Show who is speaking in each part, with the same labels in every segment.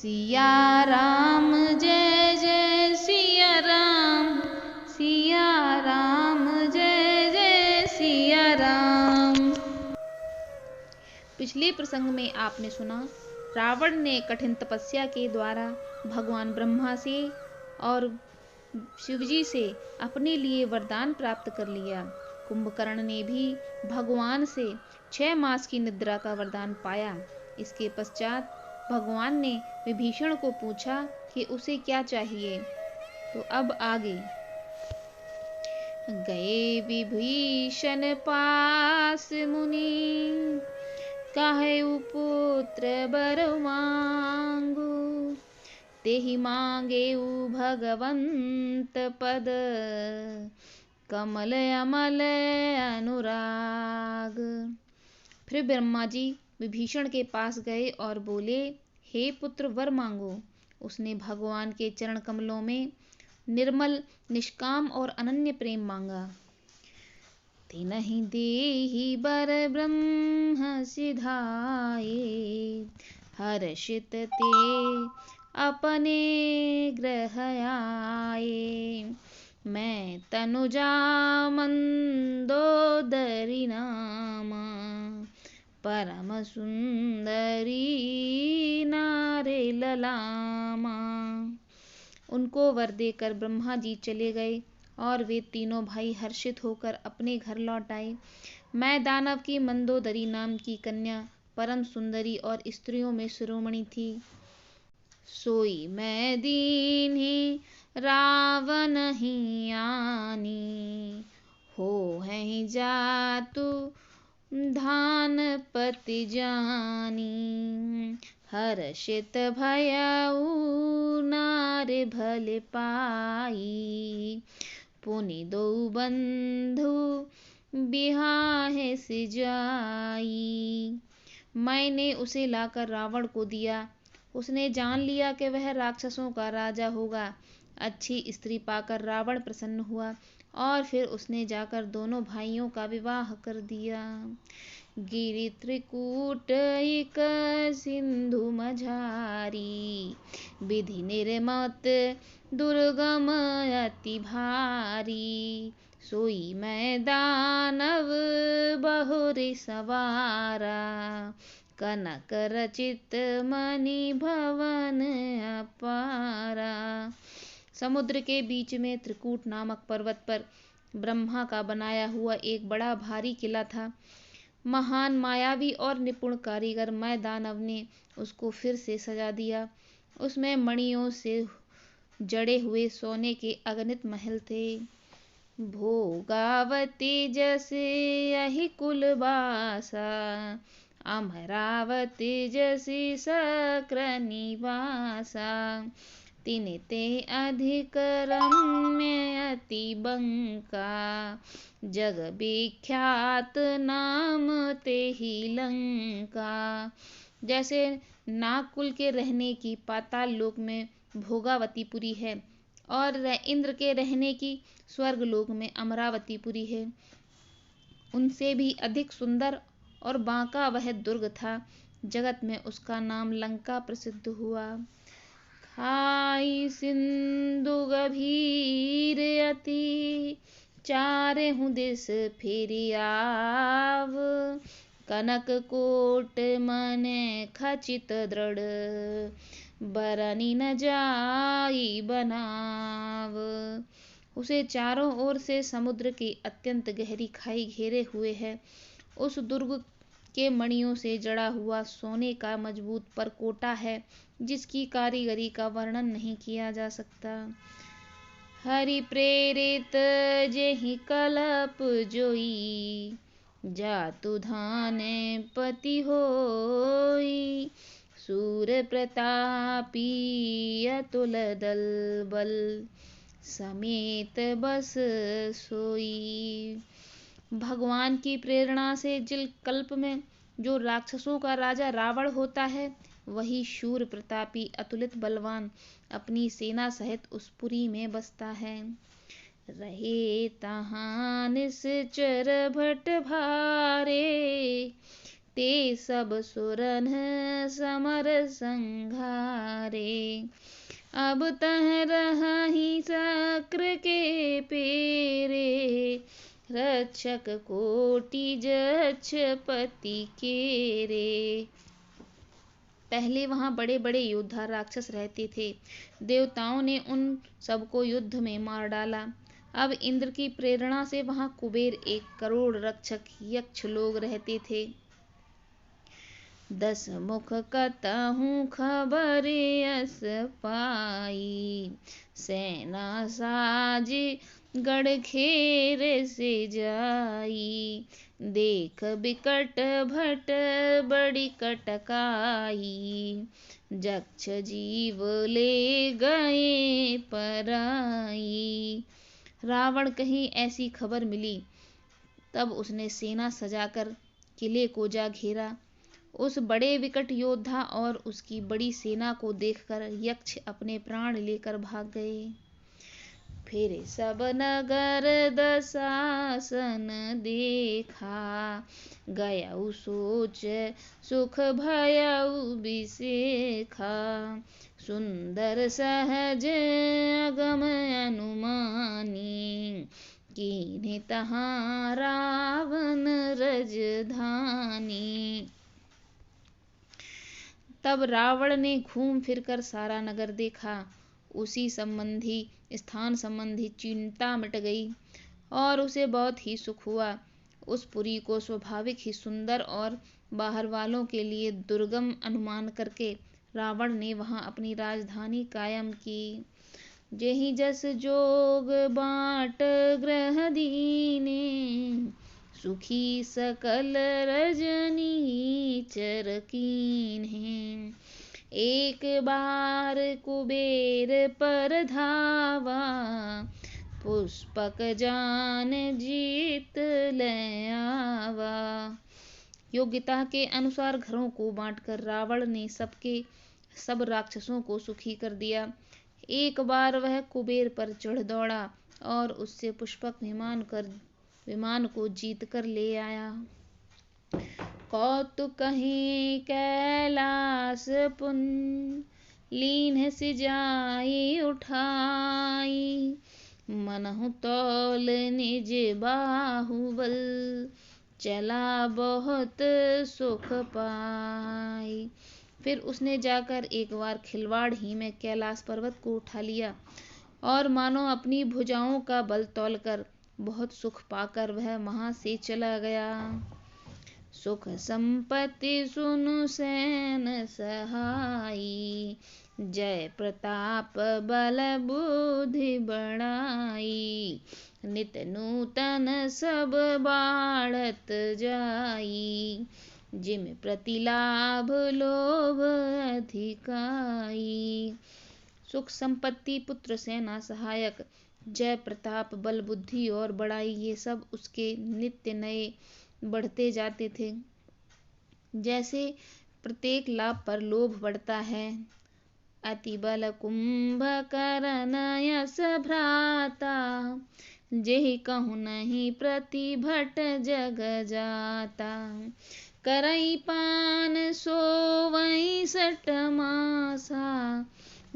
Speaker 1: सिया राम जय जय सिया राम, सिया राम जय जय सिया राम। पिछले प्रसंग में आपने सुना, रावण ने कठिन तपस्या के द्वारा भगवान ब्रह्मा से और शिवजी से अपने लिए वरदान प्राप्त कर लिया। कुंभकर्ण ने भी भगवान से 6 मास की निद्रा का वरदान पाया। इसके पश्चात भगवान ने विभीषण को पूछा कि उसे क्या चाहिए। तो अब आगे, गए विभीषण पास मुनि, काहू पुत्र बर मांगू, तेहि मांगेऊ भगवंत पद, कमल अमल अनुराग। फिर ब्रह्मा जी विभीषण के पास गए और बोले, हे पुत्र वर मांगो। उसने भगवान के चरण कमलों में निर्मल, निष्काम और अनन्य प्रेम मांगा। तिनहि देहि बर ब्रह्म सिधाए, हर्षित ते अपने ग्रह आए। मैं तनुजा मंदोदरी नामा, परम सुंदरी नारे ललामा। उनको वर देकर ब्रह्मा जी चले गए और वे तीनों भाई हर्षित होकर अपने घर लौट आए। मैं दानव की मंदोदरी नाम की कन्या परम सुंदरी और स्त्रियों में शिरोमणि थी। सोई मैं दीन्ही रावण ही आनी, हो है जातु धान पति जानी। हर्षित भयऊ नारे भले पाई, पुनि दो बंधु बिहाहे सिजाई। मैंने उसे लाकर रावण को दिया। उसने जान लिया कि वह राक्षसों का राजा होगा। अच्छी स्त्री पाकर रावण प्रसन्न हुआ और फिर उसने जाकर दोनों भाइयों का विवाह कर दिया। गिरि त्रिकूट एक सिंधु मझारी, विधि निर्मत दुर्गम अति भारी। सोई मैं दानव बहुरि सवारा, कनक रचित मणि भवन अपारा। समुद्र के बीच में त्रिकूट नामक पर्वत पर ब्रह्मा का बनाया हुआ एक बड़ा भारी किला था। महान, मायावी और निपुण कारीगर मैं दानव ने उसको फिर से सजा दिया। उसमें मणियों से जड़े हुए सोने के अगणित महल थे। भोगावती जैसे यही कुलवासा, अमरावती जैसी शक्र निवासा। तिने ते अधिक रम्य अति बंका, जग विख्यात नाम ते ही लंका। जैसे नागकुल के रहने की पाताल लोक में भोगावतीपुरी है और इंद्र के रहने की स्वर्ग लोक में अमरावतीपुरी है, उनसे भी अधिक सुंदर और बांका वह दुर्ग था। जगत में उसका नाम लंका प्रसिद्ध हुआ। खाई सिंधु गभीर अति, चारेहु दिस फिरि आव। कनक कोट मन खचित दृढ़, बरनी न जाई बनाव। उसे चारों ओर से समुद्र की अत्यंत गहरी खाई घेरे हुए है। उस दुर्ग के मणियों से जड़ा हुआ सोने का मजबूत परकोटा है, जिसकी कारीगरी का वर्णन नहीं किया जा सकता। हरि प्रेरित जेहि कलप जोई, जातु धान पति होई। सूर प्रतापी अतुल दल बल, समेत बस सोई। भगवान की प्रेरणा से जिल कल्प में जो राक्षसों का राजा रावण होता है, वही शूर प्रतापी अतुलित बलवान अपनी सेना सहित उस पुरी में बसता है। रहे तहाँ निश्चर भट भारे, ते सब सुरन समर संघारे। अब तह रही शक्र के पेरे, रक्षक कोटि जक्ष पति केरे। पहले वहां बड़े बड़े योद्धा राक्षस रहते थे। देवताओं ने उन सबको युद्ध में मार डाला। अब इंद्र की प्रेरणा से वहां कुबेर 1 करोड़ रक्षक यक्ष लोग रहते थे। 10 मुख कतहु खबर यस पाई, सेना साज गढ़ घेर से जाई। देख बिकट भट बड़ी कटकाई, जक्ष जीव ले गए पराई। रावण कहीं ऐसी खबर मिली, तब उसने सेना सजाकर किले को जा घेरा। उस बड़े विकट योद्धा और उसकी बड़ी सेना को देखकर यक्ष अपने प्राण लेकर भाग गए। फिर सब नगर दशासन देखा, गयउ सोच सुख भयउ बिसेखा। सुंदर सहज अगम अनुमानी, कीन्हे तहाँ रावण रजधानी। तब रावण ने घूम फिर कर सारा नगर देखा। उसी संबंधी स्थान संबंधी चिंता मिट गई और उसे बहुत ही सुख हुआ। उस पुरी को स्वाभाविक ही सुंदर और बाहर वालों के लिए दुर्गम अनुमान करके रावण ने वहां अपनी राजधानी कायम की। जेहि जस जोग बाट ग्रह दीने, सुखी सकल रजनी चर कीन्हे। एक बार कुबेर पर धावा, पुष्पक जान जीत ले आवा। योग्यता के अनुसार घरों को बांटकर रावण ने सब राक्षसों को सुखी कर दिया। एक बार वह कुबेर पर चढ़ दौड़ा और उससे पुष्पक विमान को जीत कर ले आया। कौतुक कहीं कैलास पुन, लीन्ह सिजाई उठाई। मनहु तौल निज बाहुबल, चला बहुत सुख पाई। फिर उसने जाकर एक बार खिलवाड़ ही में कैलाश पर्वत को उठा लिया और मानो अपनी भुजाओं का बल तौलकर बहुत सुख पाकर वह वहां से चला गया। सुख संपत्ति सुनु सैन सहाई, जय प्रताप बल बुद्धि बढ़ाई। नित नूतन सब बाढ़त जाई, जिम प्रति लाभ लोभ अधिकाई। सुख संपत्ति, पुत्र, सेना, सहायक, जय प्रताप, बल, बुद्धि और बड़ाई, ये सब उसके नित्य नए बढ़ते जाते थे। जैसे प्रत्येक लाभ पर लोभ बढ़ता है। अति बल कुंभकर्ण यश भ्राता, जेहि कहूँ नहीं प्रतिभट जग जाता। करई पान सोवई 6 मासा,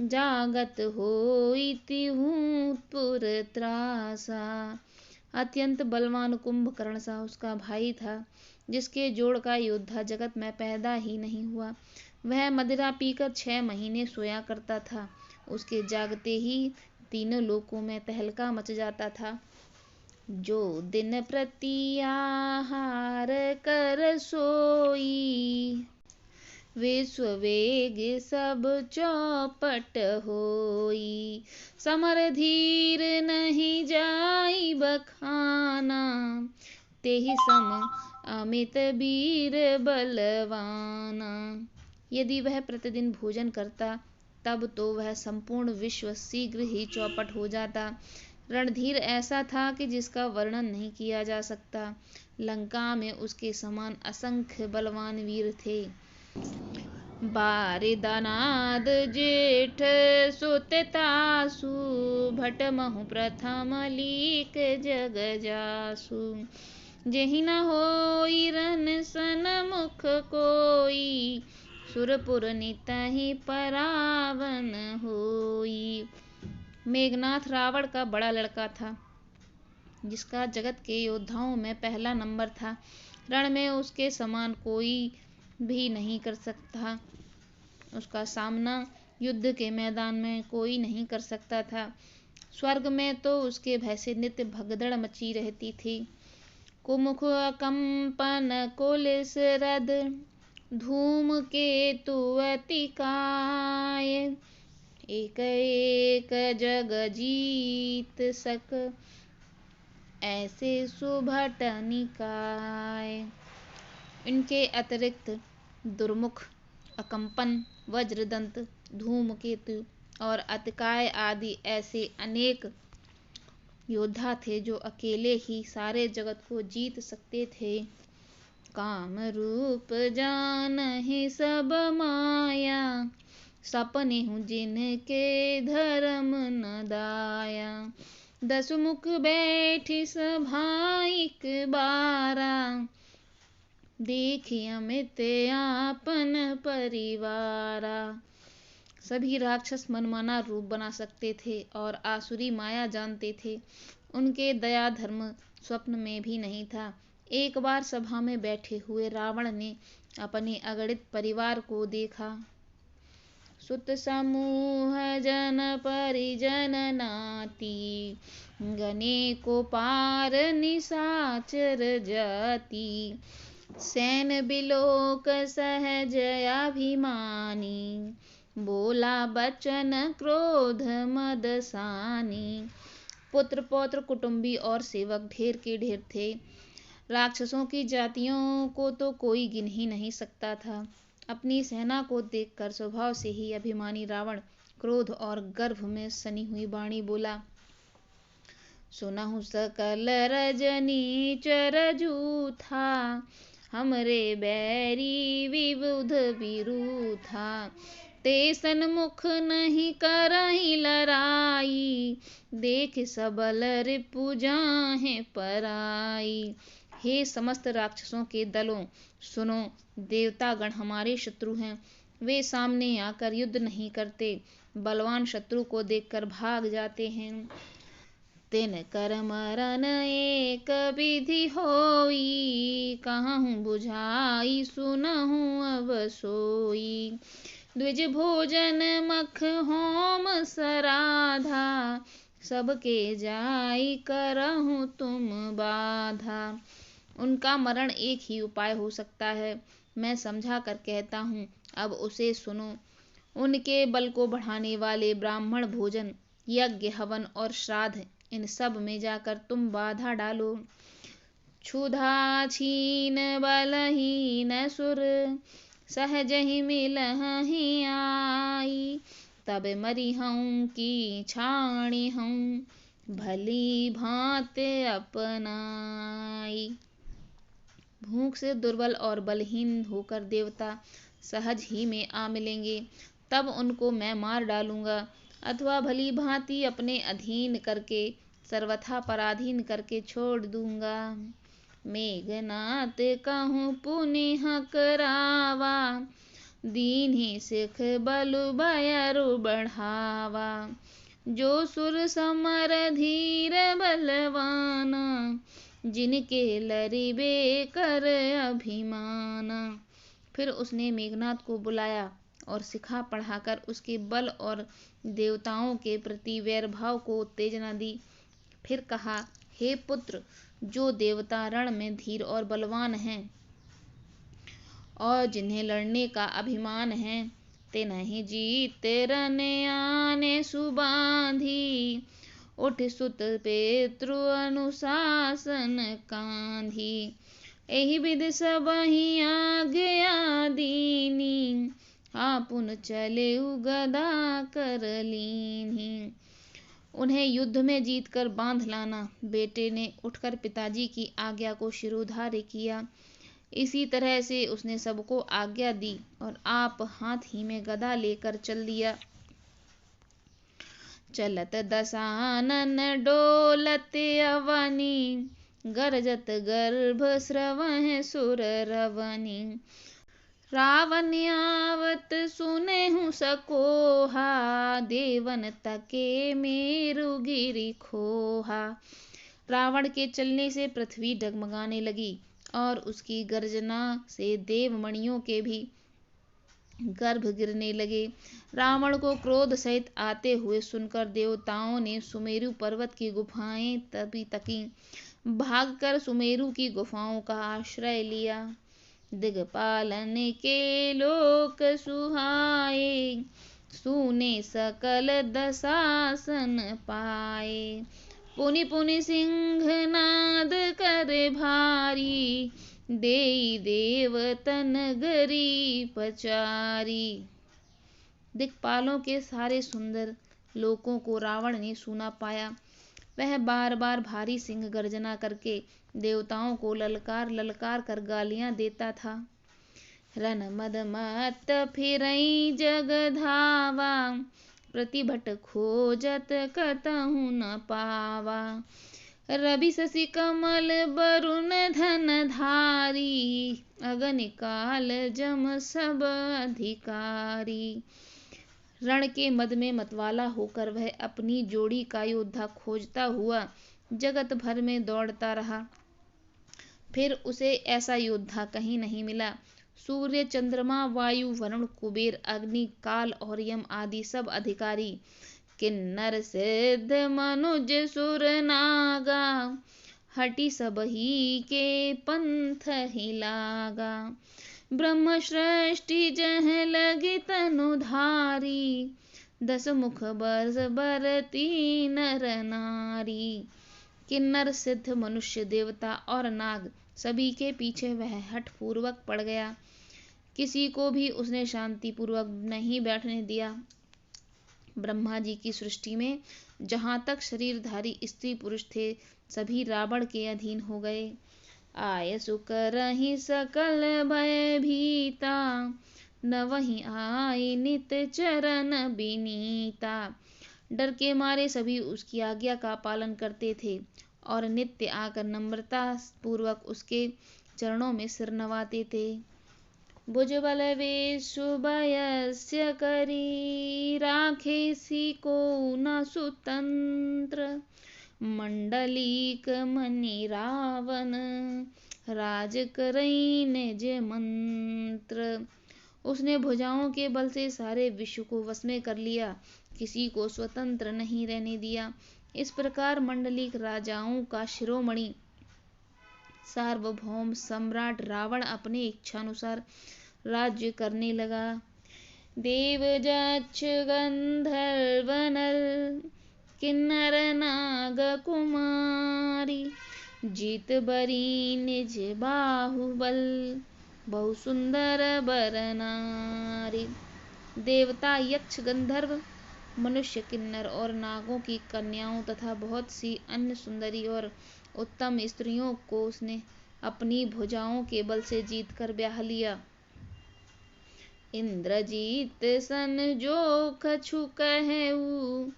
Speaker 1: जागत होई तिहुँ पुर त्रासा। अत्यंत बलवान कुंभकर्ण सा उसका भाई था, जिसके जोड़ का योद्धा जगत में पैदा ही नहीं हुआ। वह मदिरा पीकर 6 महीने सोया करता था। उसके जागते ही तीनों लोकों में तहलका मच जाता था। जो दिन प्रति आहार कर सोई, विश्व वेग सब चौपट होई। समर धीर नहीं जाई बखाना, तेहि सम अमित वीर बलवाना। यदि वह प्रतिदिन भोजन करता तब तो वह संपूर्ण विश्व शीघ्र ही चौपट हो जाता। रणधीर ऐसा था कि जिसका वर्णन नहीं किया जा सकता। लंका में उसके समान असंख्य बलवान वीर थे। बारिदनाद जेठ सुत तासु, भट महु प्रथम लीक जग जासु। जेहि न होई रन सनमुख कोई, सुरपुर नितहि परावन होई। मेघनाथ रावण का बड़ा लड़का था, जिसका जगत के योद्धाओं में पहला नंबर था। रण में उसके समान कोई भी नहीं कर सकता, उसका सामना युद्ध के मैदान में कोई नहीं कर सकता था। स्वर्ग में तो उसके भय से नित्य भगदड़ मची रहती थी। कुमुख कंपन कुलिस रद, धूम केतु अति काय, एक एक जग जीत सक, ऐसे सुभट निकाय। इनके अतिरिक्त दुर्मुख, अकंपन, वज्रदंत, धूमकेतु और अतिकाय आदि ऐसे अनेक योद्धा थे जो अकेले ही सारे जगत को जीत सकते थे। काम रूप जानहि सब माया, सपने हूँ जिनके धर्म न दाया। 10 मुख बैठी सभाइक बारा, देखि अमित आपन परिवारा। सभी राक्षस मनमाना रूप बना सकते थे और आसुरी माया जानते थे। उनके दया धर्म स्वप्न में भी नहीं था। एक बार सभा में बैठे हुए रावण ने अपने अगणित परिवार को देखा। सुत समूह जन परिजन नाती, गने को पार निशाचर जाति। सैन बिलोक सहज अभिमानी, बोला बचन क्रोध मदसानी। पुत्र पौत्र कुटुंबी और सेवक ढेर के ढेर थे। राक्षसों की जातियों को तो कोई गिन ही नहीं सकता था। अपनी सेना को देखकर स्वभाव से ही अभिमानी रावण क्रोध और गर्भ में सनी हुई वाणी बोला। सुनहु सकल रजनी चर जूथा, हमरे बैरी विबुध विरूथा। ते सन्मुख नहीं करहि लड़ाई, देख सबल रिपु जाहे पराई। हे समस्त राक्षसों के दलों, सुनो, देवतागण हमारे शत्रु हैं। वे सामने आकर युद्ध नहीं करते, बलवान शत्रु को देखकर भाग जाते हैं। तिन कर मरन एक विधि होई, कहूँ बुझाई सुनहु अब सोई। द्विज भोजन मख होम सराधा, सबके जाई करहु तुम बाधा। उनका मरण एक ही उपाय हो सकता है, मैं समझा कर कहता हूँ, अब उसे सुनो। उनके बल को बढ़ाने वाले ब्राह्मण भोजन, यज्ञ, हवन और श्राद्ध, इन सब में जाकर तुम बाधा डालो। क्षुधा छीन बलहीन सुर, सहज ही मिलहि आई। तब मरी हूँ की छाणी हूँ, भली भांत अपनाई। भूख से दुर्बल और बलहीन होकर देवता सहज ही में आ मिलेंगे, तब उनको मैं मार डालूंगा, अथवा भली भांति अपने अधीन करके सर्वथा पराधीन करके छोड़ दूंगा। मेघनाथ कहूँ पुनि हकरावा, दीन्हि सिख बलु भयरु बढ़ावा। जो सुर समर धीर बलवाना, जिनके लरिबे कर अभिमाना। फिर उसने मेघनाथ को बुलाया और सिखा पढ़ाकर उसके बल और देवताओं के प्रति वैरभाव को उत्तेजना दी। फिर कहा, हे पुत्र, जो देवता रण में धीर और बलवान हैं और जिन्हें लड़ने का अभिमान है, तिन्हि जीत रन आने सुबांधी। उठ सुत पेत्रु अनुशासन कांधी, एहि विधि सबहि आज्ञा दीनी। आपुन चले गदा कर लीन्ही। उन्हें युद्ध में जीतकर बांध लाना। बेटे ने उठकर पिताजी की आज्ञा को शिरोधार्य किया। इसी तरह से उसने सबको आज्ञा दी और आप हाथ ही में गदा लेकर चल दिया। चलत दशानन डोलत अवनी, गरजत गर्भ स्रवह सुर रवनि। रावण आवत सुनेहु सकोहा, देवन तके मेरु गिरि खोहा। रावण के चलने से पृथ्वी डगमगाने लगी और उसकी गर्जना से देवमणियों के भी गर्भ गिरने लगे। रावण को क्रोध सहित आते हुए सुनकर देवताओं ने सुमेरु पर्वत की गुफाएं तभी तकी। भागकर सुमेरु की गुफाओं का आश्रय लिया। दिग्पालन के लोक सुहाए, सुने सकल दशासन पाए। पुनि पुनि सिंहनाद करे भारी, देई देवतन गरी पचारी। दिक्पालों के सारे सुंदर लोकों को रावण ने सूना पाया। वह बार बार भारी सिंह गर्जना करके देवताओं को ललकार ललकार कर गालियां देता था। रन मद मत फिरई जग धावा, प्रतिभट खोजत कतहु न पावा। रवि शशि कमल वरुण धन धारी, अगनि काल जम सब अधिकारी। रण के मद में मतवाला होकर वह अपनी जोड़ी का योद्धा खोजता हुआ जगत भर में दौड़ता रहा, फिर उसे ऐसा योद्धा कहीं नहीं मिला। सूर्य चंद्रमा वायु वरुण कुबेर अग्नि काल और यम आदि सब अधिकारी, किन्नर सिद्ध मनुज सुर नागा, हटि सब ही के पंथ ही लागा। ब्रह्म सृष्टि जह लगी तनु धारी, दस मुख बरस बरती नर नारी। किन्नर सिद्ध मनुष्य देवता और नाग सभी के पीछे वह हठ पूर्वक पड़ गया। किसी को भी उसने शांति पूर्वक नहीं बैठने दिया। ब्रह्मा जी की सृष्टि में जहाँ तक शरीरधारी स्त्री पुरुष थे सभी रावण के अधीन हो गए। आय सुकरहि सकल भय भीता, न वहीं आय नित चरण बिनीता। डर के मारे सभी उसकी आज्ञा का पालन करते थे और नित्य आकर नम्रता पूर्वक उसके चरणों में सिर नवाते थे। भुजबल वेशु भयस्य करी, राखे सी को न सुतंत्र। मंडलीक मनि रावण, राज करई निज मंत्र। उसने भुजाओं के बल से सारे विश्व को वश में कर लिया, किसी को स्वतंत्र नहीं रहने दिया। इस प्रकार मंडलिक राजाओं का शिरोमणि सार्वभौम सम्राट रावण अपने इच्छानुसार राज्य करने लगा। देव जक्ष गंधर्व नर, किन्नर नाग कुमारी। जीत बरी निज बाहुबल, बहु सुंदर बर नारी। देवता यक्ष गंधर्व मनुष्य किन्नर और नागों की कन्याओं तथा बहुत सी अन्य सुंदरी और उत्तम स्त्रियों को उसने अपनी भुजाओं के बल से जीत कर ब्याह लिया। इंद्रजीत सन जो कछु कहऊ,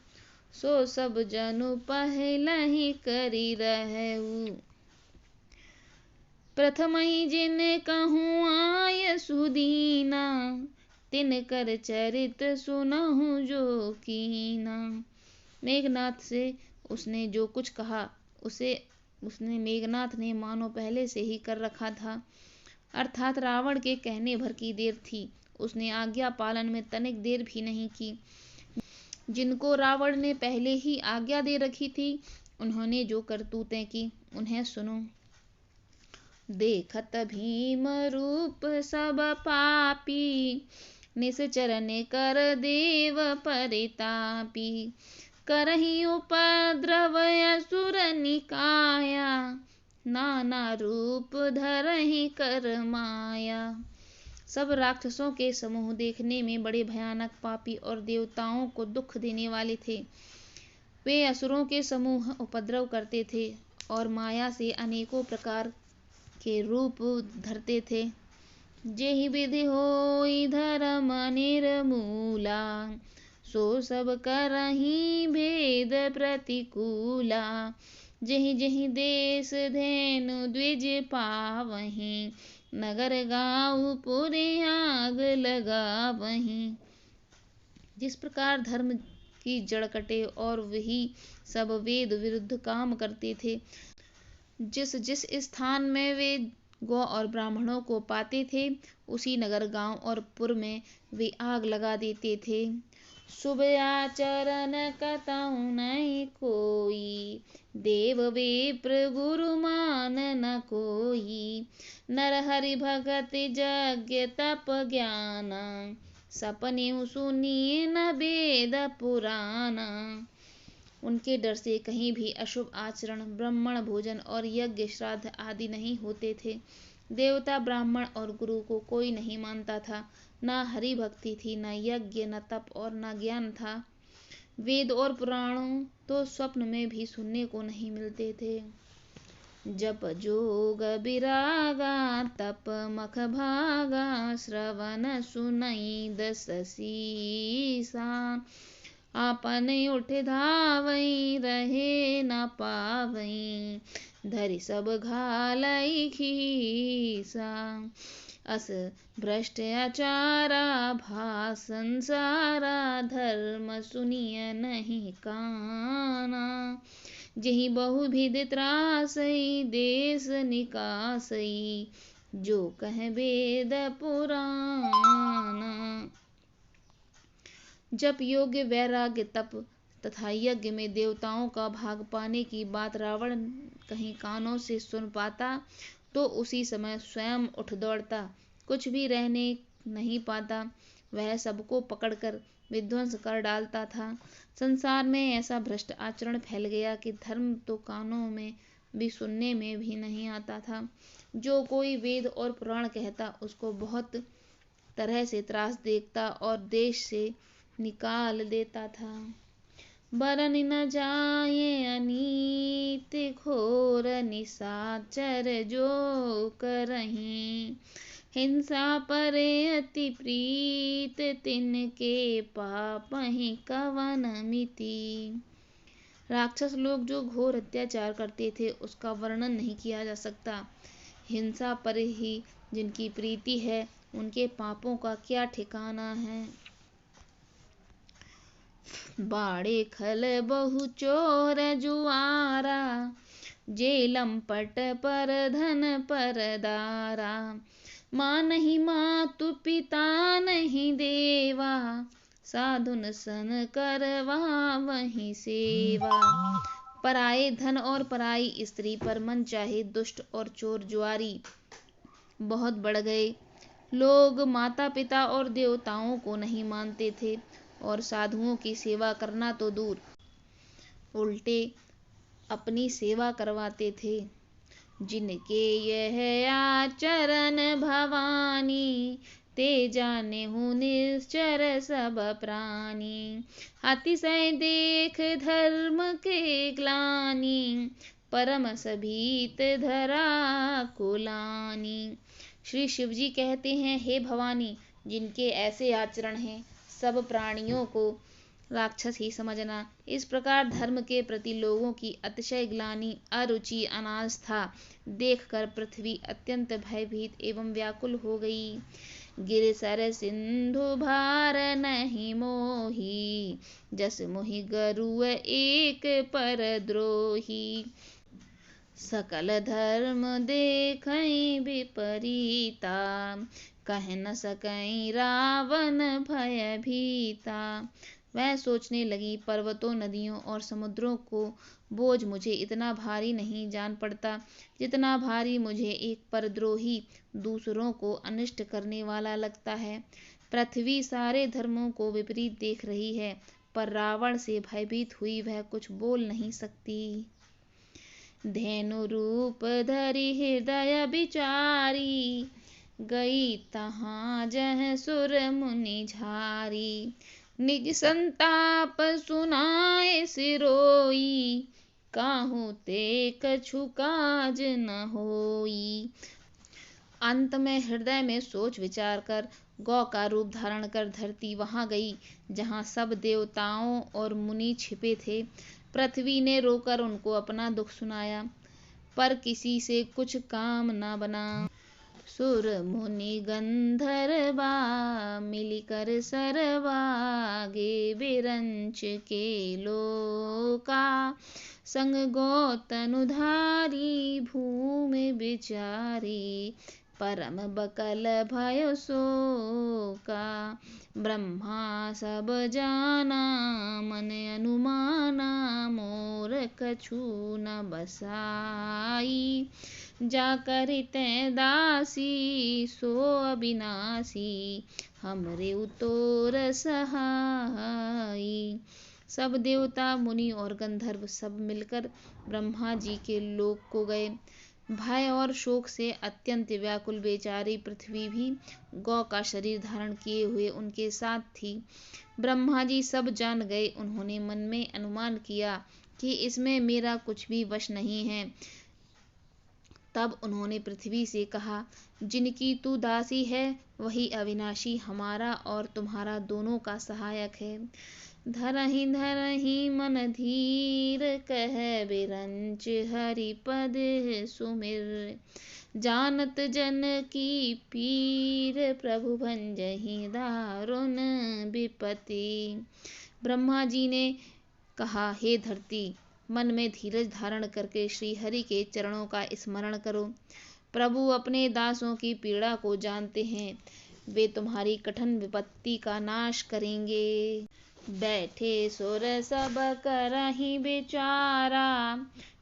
Speaker 1: सो सब जनु पहलहि करी रहऊ। प्रथम ही जिन कहूँ आय सुदीना, तिन कर चरित सुनहु जो कीना। मेघनाथ से उसने जो कुछ कहा उसने मेघनाथ ने मानो पहले से ही कर रखा था, अर्थात रावण के कहने भर की देर थी। उसने आज्ञा पालन में तनिक देर भी नहीं की। जिनको रावण ने पहले ही आज्ञा दे रखी थी उन्होंने जो करतूतें की उन्हें सुनो। देखत भीम रूप सब पापी, निश्चर ने कर देव परितापी। करहि उपद्रव असुर निकाया, नाना रूप धरहि कर माया। सब राक्षसों के समूह देखने में बड़े भयानक पापी और देवताओं को दुख देने वाले थे। वे असुरों के समूह उपद्रव करते थे और माया से अनेकों प्रकार के रूप धरते थे। जेहि विधि होई धर्म निर्मूला, सो सब करहि भेद प्रतिकूला। जहीं जहीं देश धेनु द्विज पावहीं, नगर गाँव पुरी आग लगावहीं। जिस प्रकार धर्म की जड़ कटे और वही सब वेद विरुद्ध काम करते थे, जिस जिस स्थान में वे गौ और ब्राह्मणों को पाते थे, उसी नगर गांव और पुर में वे आग लगा देते थे। शुभ आचरण कतहु नहीं कोई, देव विप्र गुरु मान न कोई। नर हरि भगत यज्ञ तप ज्ञान, सपने सुनिए न वेद पुराण। उनके डर से कहीं भी अशुभ आचरण, ब्राह्मण भोजन और यज्ञ श्राद्ध आदि नहीं होते थे। देवता ब्राह्मण और गुरु को कोई नहीं मानता था। न हरि भक्ति थी, न यज्ञ, न तप और न ज्ञान था। वेद और पुराणों तो स्वप्न में भी सुनने को नहीं मिलते थे। जप जोग विरागा तप मख भागा, श्रवण सुनई दस शीसा। आपन उठ धावई रहे न पावई, धरि सब घालई खीसा। अस भ्रष्ट आचारा भा संसारा, धर्म सुनिय नहीं काना। जहीं बहुविध त्रासई देश निकासई, जो कह वेद पुराना। जप योग्य वैराग्य तप तथा यज्ञ में देवताओं का भाग पाने की बात रावण कहीं कानों से सुन पाता तो उसी समय स्वयं उठ दौड़ता, कुछ भी रहने नहीं पाता। वह सबको पकड़कर विध्वंस कर डालता था। संसार में ऐसा भ्रष्ट आचरण फैल गया कि धर्म तो कानों में भी सुनने में भी नहीं आता था। जो कोई वेद और पुराण कहता, उसको बहुत तरह से त्रास देता और देश से निकाल देता था। बरन न जाए अनीत घोर निशाचर, जो करहीं हिंसा परे अति प्रीत, तिनके पापहि कवन मिति। राक्षस लोग जो घोर अत्याचार करते थे, उसका वर्णन नहीं किया जा सकता। हिंसा पर ही जिनकी प्रीति है, उनके पापों का क्या ठिकाना है। बाड़े खल बहु चोर जुआरा, जेलम पट पर धन परदारा। माँ नहीं मातु पिता नहीं देवा, साधुन सन करवा वहीं सेवा। पराये धन और पराई स्त्री पर मन चाहे दुष्ट और चोर जुआरी बहुत बढ़ गए। लोग माता पिता और देवताओं को नहीं मानते थे और साधुओं की सेवा करना तो दूर, उल्टे अपनी सेवा करवाते थे। जिनके यह आचरण भवानी, ते जाने हूँ निश्चर सब प्राणी। अतिशय देख धर्म के ग्लानि, परम सभीत धरा कुलानी। श्री शिवजी कहते हैं, हे भवानी, जिनके ऐसे आचरण हैं, सब प्राणियों को राक्षस ही समझना। इस प्रकार धर्म के प्रति लोगों की अतिशय ग्लानि, अरुचि, अनास्था देखकर पृथ्वी अत्यंत भयभीत एवं व्याकुल हो गई। गिरिसर सिंधु भार नहीं मोही, जस मोहि गरुड़ एक पर द्रोही। सकल धर्म देखई विपरीता, कह न सकई रावण भयभीता। वह सोचने लगी, पर्वतों, नदियों और समुद्रों को बोझ मुझे इतना भारी नहीं जान पड़ता, जितना भारी मुझे एक परद्रोही दूसरों को अनिष्ट करने वाला लगता है। पृथ्वी सारे धर्मों को विपरीत देख रही है, पर रावण से भयभीत हुई वह कुछ बोल नहीं सकती। धेनु रूप धरि हृदय विचारी, गई तहाँ जह सुर मुनि झारी। निज संताप सुनाए सिरोई, काहू ते कछु काज न होई। अंत में हृदय में सोच विचार कर गौ का रूप धारण कर धरती वहां गई जहां सब देवताओं और मुनि छिपे थे। पृथ्वी ने रोकर उनको अपना दुख सुनाया, पर किसी से कुछ काम न बना। सुर मुनि गंधर्वा मिलकर सरवागे, विरंच के लोका संग गौतनुधारी, भूमि विचारी परम बकल भय शोका। ब्रह्मा सब जाना मन अनुमाना, मोर कछु न बसाई, जाकर तै दासी सो अविनाशी, हमरे उतोर सहाई। सब देवता मुनि और गंधर्व सब मिलकर ब्रह्मा जी के लोक को गए। भय और शोक से अत्यंत व्याकुल बेचारी पृथ्वी भी गौ का शरीर धारण किए हुए उनके साथ थी। ब्रह्मा जी सब जान गए। उन्होंने मन में अनुमान किया कि इसमें मेरा कुछ भी वश नहीं है। तब उन्होंने पृथ्वी से कहा, जिनकी तू दासी है वही अविनाशी हमारा और तुम्हारा दोनों का सहायक है। धरहि धरहि मन धीर, कह विरंच हरिपद सुमिर, जानत जन की पीर, प्रभु भंजहि दारुण विपति। ब्रह्मा जी ने कहा, हे धरती, मन में धीरज धारण करके श्री हरि के चरणों का स्मरण करो। प्रभु अपने दासों की पीड़ा को जानते हैं, वे तुम्हारी कठिन विपत्ति का नाश करेंगे। बैठे सुर सब करहि विचारा,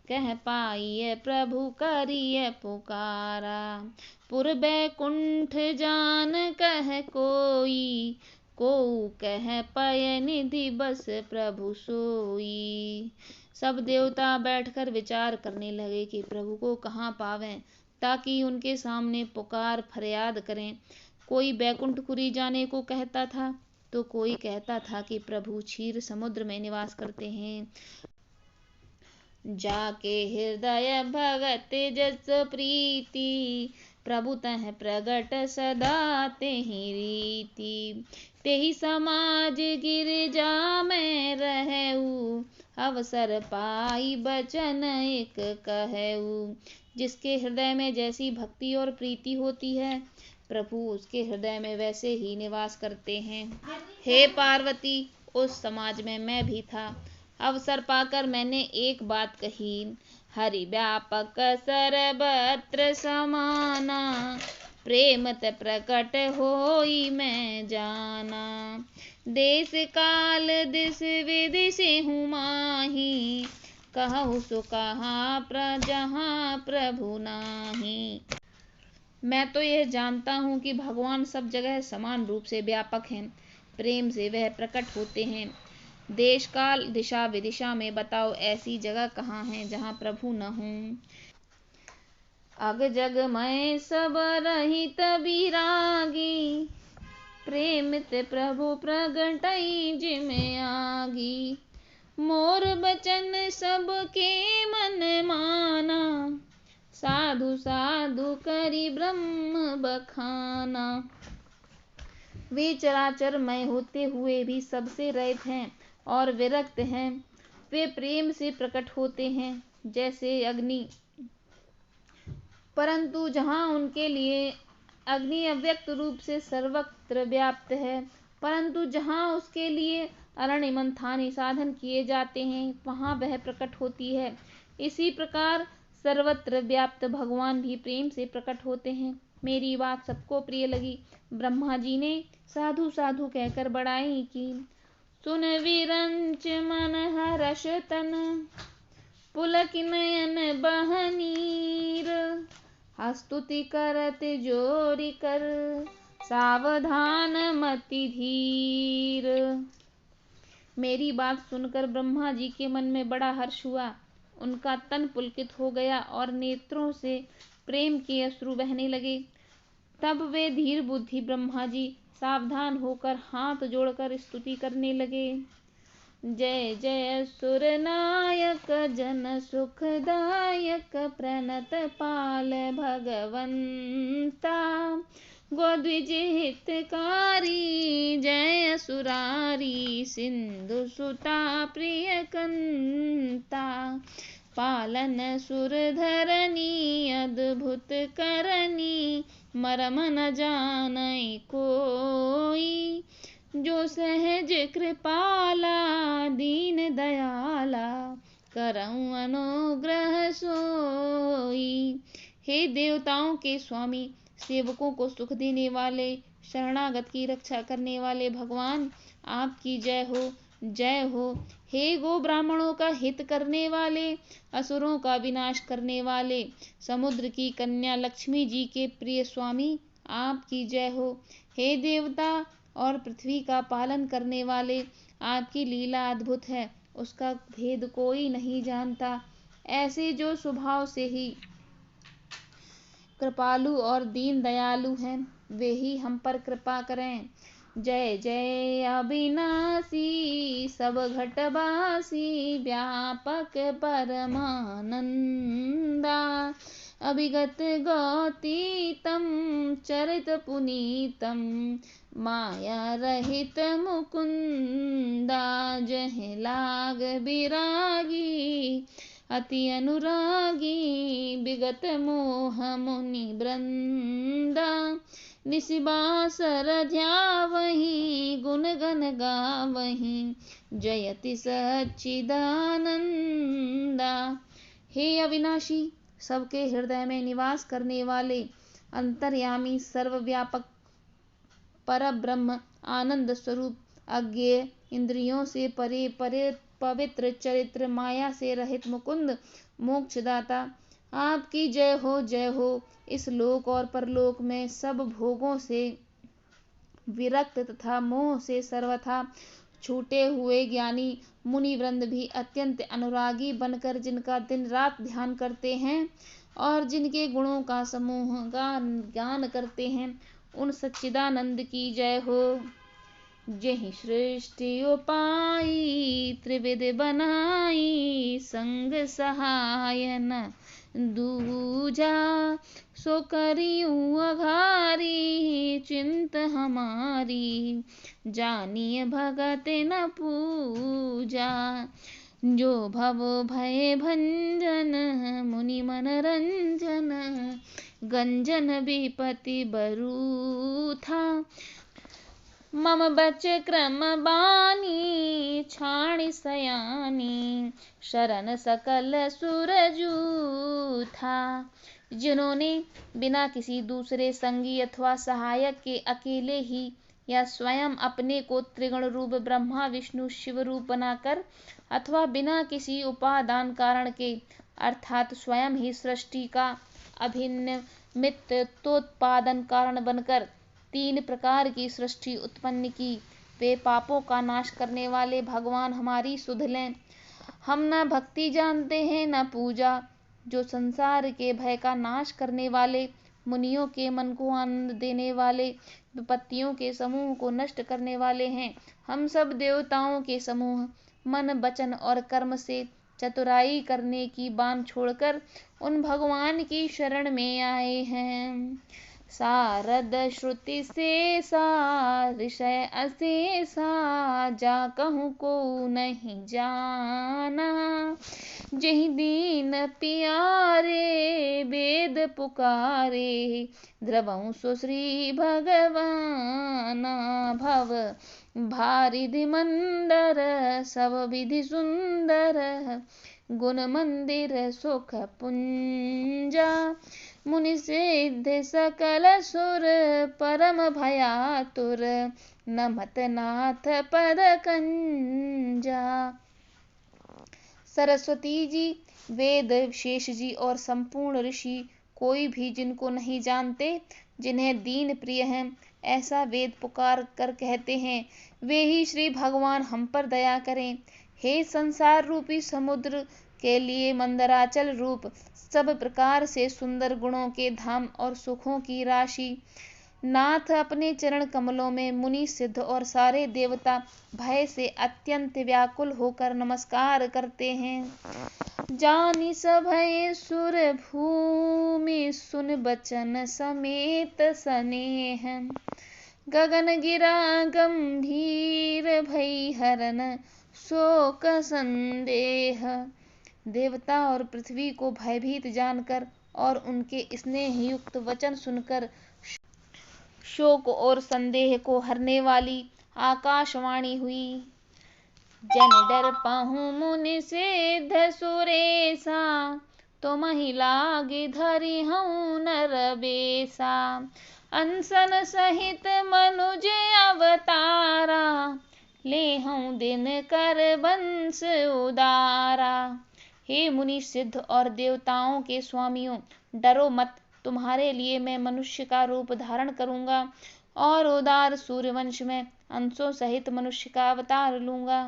Speaker 1: कह पाइय प्रभु करिय पुकारा। पुर बैकुंठ जान कह कोई, को कह पय निधि बस प्रभु सोई। सब देवता बैठकर विचार करने लगे कि प्रभु को कहाँ पावें, ताकि उनके सामने पुकार फरियाद करें। कोई बैकुंठपुरी जाने को कहता था, तो कोई कहता था कि प्रभु क्षीर समुद्र में निवास करते हैं। जाके हृदय भगत जस प्रीति, प्रभु तह प्रगट सदा तेहि रीति। तेहि समाज गिरजा में रहऊ, अवसर पाई बचन एक कहऊ। जिसके हृदय में जैसी भक्ति और प्रीति होती है, प्रभु उसके हृदय में वैसे ही निवास करते हैं। हे पार्वती, उस समाज में मैं भी था। अवसर पाकर मैंने एक बात कही, हरि व्यापक सर्वत्र समाना, प्रेमत प्रकट होई मैं जाना। देश काल दिस विदिशि हूँ माही, कहूँ सो कहा जहाँ प्रभु नाही। मैं तो यह जानता हूँ कि भगवान सब जगह समान रूप से व्यापक हैं। प्रेम से वह प्रकट होते हैं। देश काल दिशा विदिशा में बताओ ऐसी जगह कहाँ है जहाँ प्रभु न हों। अग जग मैं सब रहित विरागी, प्रेमित प्रभु प्रगटई जिमें आगी। मोर बचन सबके मन माना, साधु साधु करी ब्रह्म बखाना। वे चराचर मय होते हुए भी सबसे रहित हैं और विरक्त हैं। वे प्रेम से प्रकट होते हैं जैसे अग्नि, परंतु जहाँ उनके लिए अग्नि अव्यक्त रूप से सर्वत्र व्याप्त है, परंतु जहाँ उसके लिए अरण्य मंथानी साधन किए जाते हैं, वहाँ वह प्रकट होती है। इसी प्रकार सर्वत्र व्याप्त भगवान भी प्रेम से प्रकट होते हैं। मेरी बात सबको प्रिय लगी। ब्रह्मा जी ने साधु साधु कहकर बड़ाई की। सुन विरंच मन हर्ष तन, पुलक नयन बहनीर। स्तुति करत जोरी कर, सावधान मति धीर। मेरी बात सुनकर ब्रह्मा जी के मन में बड़ा हर्ष हुआ। उनका तन पुलकित हो गया और नेत्रों से प्रेम के अश्रु बहने लगे। तब वे धीर बुद्धि ब्रह्मा जी सावधान होकर हाथ जोड़कर स्तुति करने लगे। जय जय सुरनायक जन सुखदायक, प्रणत पाल भगवंता। गोद्विज हितकारी जय सुरारी सिंधु सुता प्रिय कंता पालन सुरधरनी अद्भुत करनी मरम न जानै कोई जो सहज कृपाला दीन दयाला करऊँ अनुग्रह सोई। हे देवताओं के स्वामी, सेवकों को सुख देने वाले, शरणागत की रक्षा करने वाले भगवान, आपकी जय हो, जय हो। हे गो ब्राह्मणों का हित करने वाले, असुरों का विनाश करने वाले, समुद्र की कन्या लक्ष्मी जी के प्रिय स्वामी, आपकी जय हो। हे देवता और पृथ्वी का पालन करने वाले, आपकी लीला अद्भुत है, उसका भेद कोई नहीं जानता। ऐसे जो स्वभाव से ही कृपालु और दीन दयालु हैं, वे ही हम पर कृपा करें। जय जय अविनाशी सब घटवासी व्यापक परमानंदा अभिगत गौतीतम चरित पुनीतम माया रहित मुकुंदा जह लाग विरागी अति अनुरागी विगत मोह मुनि वृंदा निशिबासर ध्यावहि गुण गण गावहि जयति सच्चिदानंदा। हे अविनाशी, सबके हृदय में निवास करने वाले, अंतर्यामी, सर्वव्यापक परब्रह्म, आनंद स्वरूप, अज्ञेय, इंद्रियों से परे परे पवित्र चरित्र, माया से रहित मुकुंद, मोक्षदाता, आपकी जय हो, जय हो। इस लोक और परलोक में सब भोगों से विरक्त तथा मोह से सर्वथा छूटे हुए ज्ञानी मुनि वृंद भी अत्यंत अनुरागी बनकर जिनका दिन रात ध्यान करते हैं और जिनके गुणों का समूह गान करते हैं, उन सच्चिदानंद की जय हो। जेहि सृष्टि उपाई त्रिविध बनाई संग सहाय न दूजा सो करियूँ अघारी चिंत हमारी जानिए भगत न पूजा। जो भव भय भंजन मुनि मनरंजन गंजन विपति बरू था मम बच क्रम बानी छाणी सयानी शरण सकल सुरजू था। जिन्होंने बिना किसी दूसरे संगी अथवा सहायक के अकेले ही या स्वयं अपने को त्रिगुण रूप ब्रह्मा विष्णु शिव रूप बनाकर अथवा बिना किसी उपादान कारण के अर्थात स्वयं ही सृष्टि का अभिन्न मित्तोत्पादन कारण बनकर 3 प्रकार की सृष्टि उत्पन्न की, वे पापों का नाश करने वाले भगवान हमारी सुध लें। हम न भक्ति जानते हैं न पूजा, जो संसार के भय का नाश करने वाले, मुनियों के मन को आनंद देने वाले, विपत्तियों के समूह को नष्ट करने वाले हैं। हम सब देवताओं के समूह मन वचन और कर्म से चतुराई करने की बान छोड़कर उन भगवान की शरण में आए हैं। सारद श्रुति से सा ऋषय अशेषा जा कहूँ को नहीं जाना जहि दीन प्यारे वेद पुकारे द्रवं सुश्री भगवाना भव भारिधि मंदर सब विधि सुंदर गुण मंदिर सुख पुंजा मुनि सिद्ध सकल सुर परम भयातुर नमत नाथ पद कंजा। सरस्वती जी, वेद, शेष जी और संपूर्ण ऋषि कोई भी जिनको नहीं जानते, जिन्हें दीन प्रिय हैं, ऐसा वेद पुकार कर कहते हैं, वे ही श्री भगवान हम पर दया करें। हे संसार रूपी समुद्र के लिए मंदराचल रूप सब प्रकार से सुंदर गुणों के धाम और सुखों की राशि, नाथ अपने चरण कमलों में मुनि सिद्ध और सारे देवता भय से अत्यंत व्याकुल होकर नमस्कार करते हैं। जानि सभय सुर भूमि सुन बचन समेत स्नेह। गगन गिरा गंभीर भई हरन शोक संदेह। देवता और पृथ्वी को भयभीत जानकर और उनके स्नेह युक्त वचन सुनकर शोक और संदेह को हरने वाली आकाशवाणी हुई। जन डर पाहु मुनि सिद्ध सुरेसा, तुमहि लागे धरि हऊँ नर बेसा। अनसन सहित मनुज अवतारा, लेहऊँ दिन कर बंस उदारा। हे मुनि सिद्ध और देवताओं के स्वामियों, डरो मत, तुम्हारे लिए मैं मनुष्य का रूप धारण करूंगा और उदार सूर्यवंश में अंशों सहित मनुष्य का अवतार लूंगा।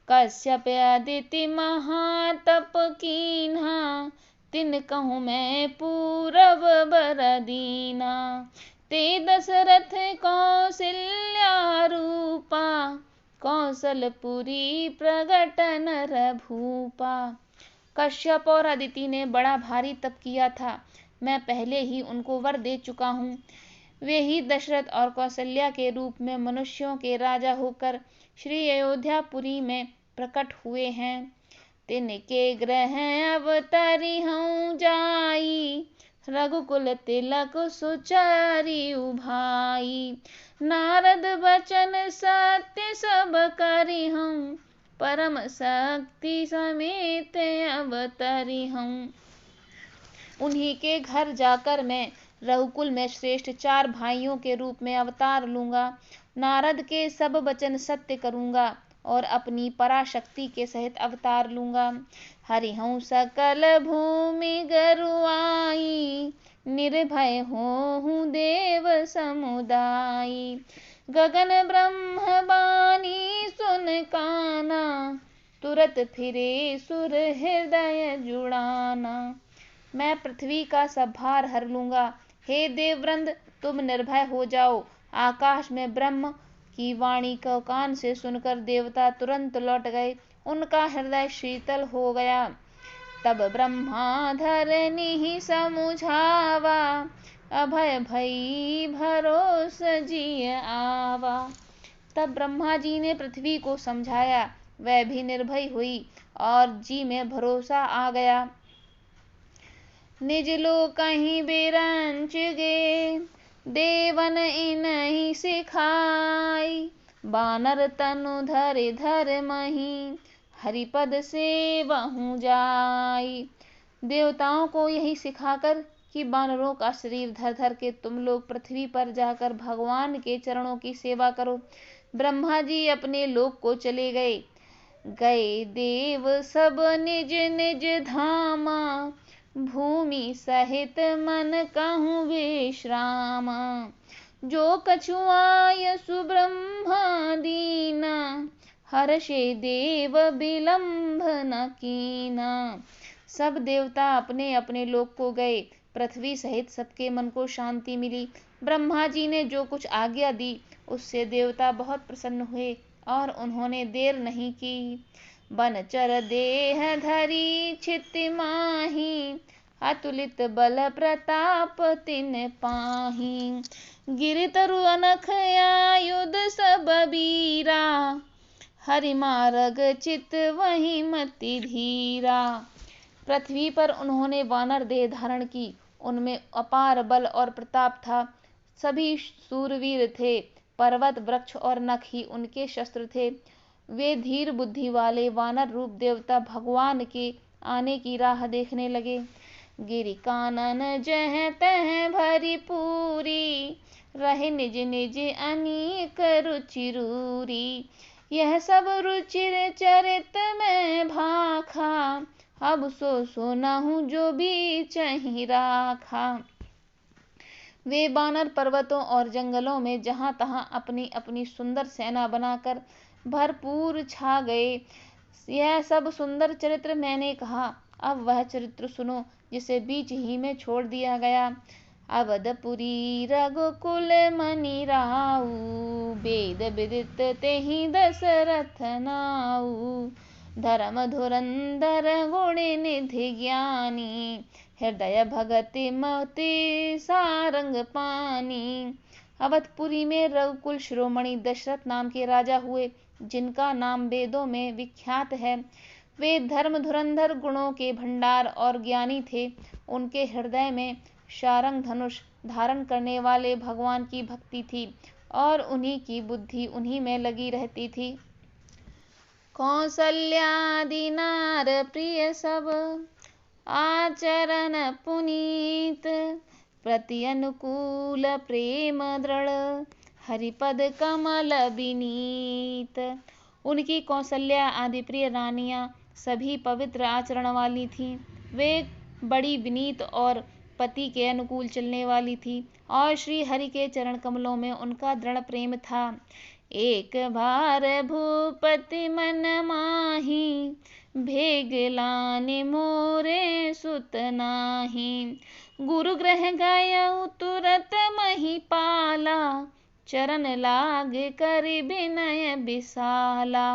Speaker 1: कश्यप अदिति महातप कीन्हा, तिन कहूँ मैं पूरब बर दीना। ते दशरथ कौशल्या रूपा, कौशलपुरी प्रगट नर भूपा। कश्यप और अदिति ने बड़ा भारी तप किया था, मैं पहले ही उनको वर दे चुका हूँ। वे ही दशरथ और कौशल्या के रूप में मनुष्यों के राजा होकर श्री अयोध्यापुरी में प्रकट हुए हैं। तिनके ग्रह अवतरी हूँ जाई, रघुकुल तिलक सुचारी उभाई। नारद बचन सत्य सब करी हूँ, परम शक्ति समेत अवतरी हूँ। उन्हीं के घर जाकर मैं रघुकुल में श्रेष्ठ 4 भाइयों के रूप में अवतार लूंगा। नारद के सब वचन सत्य करूंगा और अपनी पराशक्ति के सहित अवतार लूंगा। हरिहूँ सकल भूमि गरुआई, निर्भय होहूँ देव समुदाई। गगन ब्रह्म बानी सुन काना, तुरत फिरे सुर हृदय जुड़ाना। मैं पृथ्वी का सब भार हर लूंगा। हे देववृंद, तुम निर्भय हो जाओ। आकाश में ब्रह्म की वाणी को कान से सुनकर देवता तुरंत लौट गए, उनका हृदय शीतल हो गया। तब ब्रह्मा धरनी समुझावा, अभय भई भरोस जिय आवा। तब ब्रह्मा जी ने पृथ्वी को समझाया, वह भी निर्भय हुई और जी में भरोसा आ गया। निज लोक कहीं बिरंच गे, देवन इनहि सिखाई। बानर तनु धरि धर्महि, हरिपद सेवहु जाई। देवताओं को यही सिखाकर कि बानरों का शरीर धर धर के तुम लोग पृथ्वी पर जाकर भगवान के चरणों की सेवा करो। ब्रह्मा जी अपने लोक को चले गए। गए देव सब निज निज धामा, भूमि सहित मन कहूँ विश्रामा। जो कछु आय सुब्रह्मा दीना, हर्षे देव विलंब न कीना। सब देवता अपने अपने लोक को गए। पृथ्वी सहित सबके मन को शांति मिली। ब्रह्मा जी ने जो कुछ आज्ञा दी उससे देवता बहुत प्रसन्न हुए और उन्होंने देर नहीं की। बनचर देह धरी क्षिति माही, अतुलित बल प्रताप तिन पाही। गिरि तरु अनख आयुध सब बीरा, हरि मार्ग चित वही मति धीरा। पृथ्वी पर उन्होंने वानर देह धारण की। उनमें अपार बल और प्रताप था। सभी शूरवीर थे। पर्वत वृक्ष और नख ही उनके शस्त्र थे। वे धीर बुद्धि वाले वानर रूप देवता भगवान के आने की राह देखने लगे। गिरि कानन जह तह भरी पूरी, रहे निज निज अनेक रुचि रूरी। यह सब रुचिर चरित में भाखा, अब सो सुनहु जो बीचहि राखा। वे बानर पर्वतों और जंगलों में जहाँ तहाँ अपनी अपनी सुंदर सेना बनाकर भरपूर छा गए। यह सब सुंदर चरित्र मैंने कहा। अब वह चरित्र सुनो जिसे बीच ही में छोड़ दिया गया। अवधपुरी रघुकुल मनि राऊ, वेद विदित तेहि दशरथ नाऊ। धर्म धुरंधर गुण निधि ज्ञानी, हृदय भगति मति सारंग पानी। अवधपुरी में रघुकुल शिरोमणि दशरथ नाम के राजा हुए, जिनका नाम वेदों में विख्यात है। वे धर्म धुरंधर गुणों के भंडार और ज्ञानी थे। उनके हृदय में शारंग धनुष धारण करने वाले भगवान की भक्ति थी और उन्हीं की बुद्धि उन्हीं में लगी रहती थी। कौसल्यादि नार प्रिय सब, आचरण पुनीत, प्रति अनुकूल प्रेम दृढ़, हरिपद कमल विनीत। उनकी कौसल्या आदि प्रिय रानियां सभी पवित्र आचरण वाली थीं। वे बड़ी विनीत और पति के अनुकूल चलने वाली थी और श्री हरि के चरण कमलों में उनका दृढ़ प्रेम था। एक बार भूपति मन माही, भेग लाने मोरे सुत नाही। गुरु ग्रह गयउ तुरत महिपाला, चरण लाग कर विनय विशाला।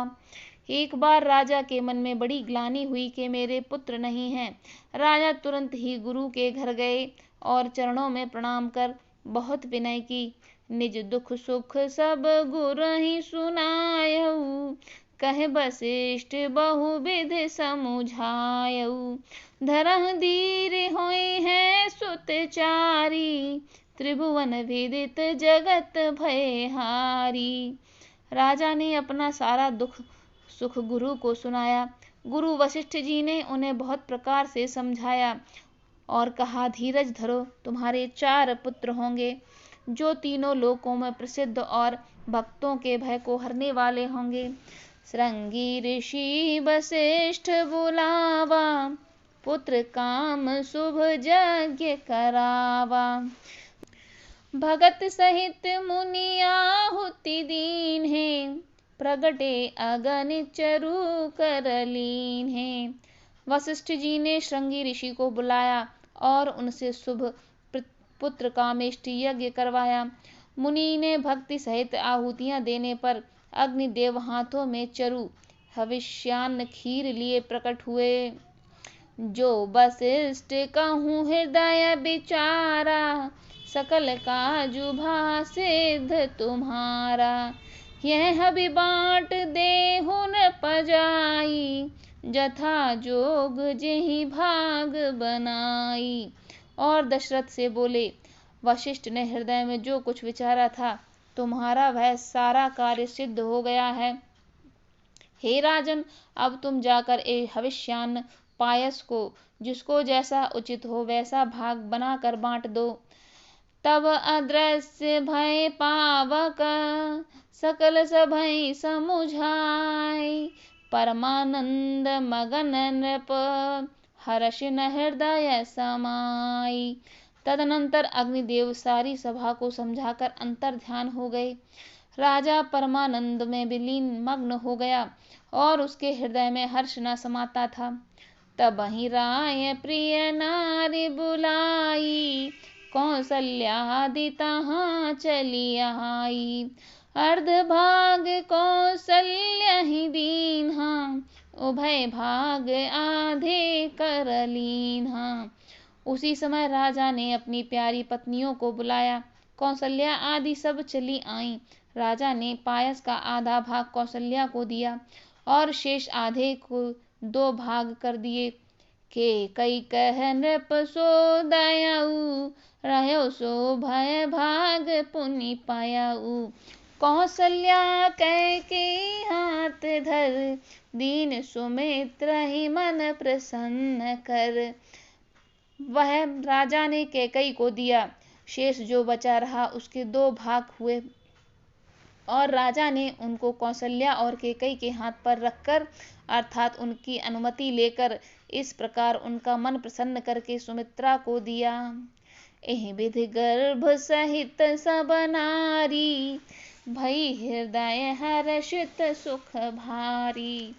Speaker 1: एक बार राजा के मन में बड़ी ग्लानि हुई कि मेरे पुत्र नहीं हैं। राजा तुरंत ही गुरु के घर गए और चरणों में प्रणाम कर बहुत विनय की। निज दुख सुख सब गुरु ही सुनायऊ, कहे वशिष्ठ बहुविध समुझायऊ। धरह धीर होई है सुत चारी, त्रिभुवन विदित जगत भयहारी। राजा ने अपना सारा दुख सुख गुरु को सुनाया। गुरु वशिष्ठ जी ने उन्हें बहुत प्रकार से समझाया और कहा, धीरज धरो, तुम्हारे 4 पुत्र होंगे जो तीनों लोकों में प्रसिद्ध और भक्तों के भय को हरने वाले होंगे। श्रृंगी ऋषि वशिष्ठ बुलावा, पुत्र काम शुभ यज्ञ करावा। भगत सहित मुनि आहुति दीन है, प्रगटे अगणित चरु कर लीन है। वशिष्ठ जी ने श्रृंगी ऋषि को बुलाया और उनसे शुभ पुत्र कामेष्टि यज्ञ करवाया। मुनि ने भक्ति सहित आहुतियां देने पर अग्निदेव हाथों में चरु हविष्यान्न खीर लिए प्रकट हुए। जो वशिष्ठ कहूँ हृदय विचारा, सकल काजु भा सिद्ध तुम्हारा। यह हवि बाँट देहु न पजाई, जथा जोग जेहि भाग बनाई। और दशरथ से बोले, वशिष्ठ ने हृदय में जो कुछ विचारा था, तुम्हारा वह सारा कार्य सिद्ध हो गया है। हे राजन, अब तुम जाकर हविष्यान्न पायस को जिसको जैसा उचित हो वैसा भाग बनाकर बाँट दो। तब अदृश्य भय पावक, सकल सभय समुझाय। परमानंद मगन नृप, हर्ष न हृदय समाई। तदनंतर अग्निदेव सारी सभा को समझाकर अंतर ध्यान हो गए। राजा परमानंद में विलीन मग्न हो गया और उसके हृदय में हर्ष न समाता था। तब ही राय प्रिय नारी बुलाई, कौसल्यादि तहाँ चली आई। अर्ध भाग कौसल्या ही दीन्हा, उभय भाग आधे कर लीन्हा। उसी समय राजा ने अपनी प्यारी पत्नियों को बुलाया। कौसल्या आदि सब चली आईं। राजा ने पायस का आधा भाग कौसल्या को दिया और शेष आधे को 2 भाग कर दिए। के कई कह नृप सो दयाऊ, रहो सो भय भाग पुनि पायाऊ। कौसल्या कह के हाथ धर, दीन सुमित्र ही मन प्रसन्न कर। वह राजा ने कैकई को दिया। शेष जो बचा रहा उसके 2 भाग हुए और राजा ने उनको कौसल्या और कैकई के हाथ पर रखकर अर्थात उनकी अनुमति लेकर इस प्रकार उनका मन प्रसन्न करके सुमित्रा को दिया। एहि विधि गर्भ सहित सब नारी, भई हृदय हर्षित सुख भारी।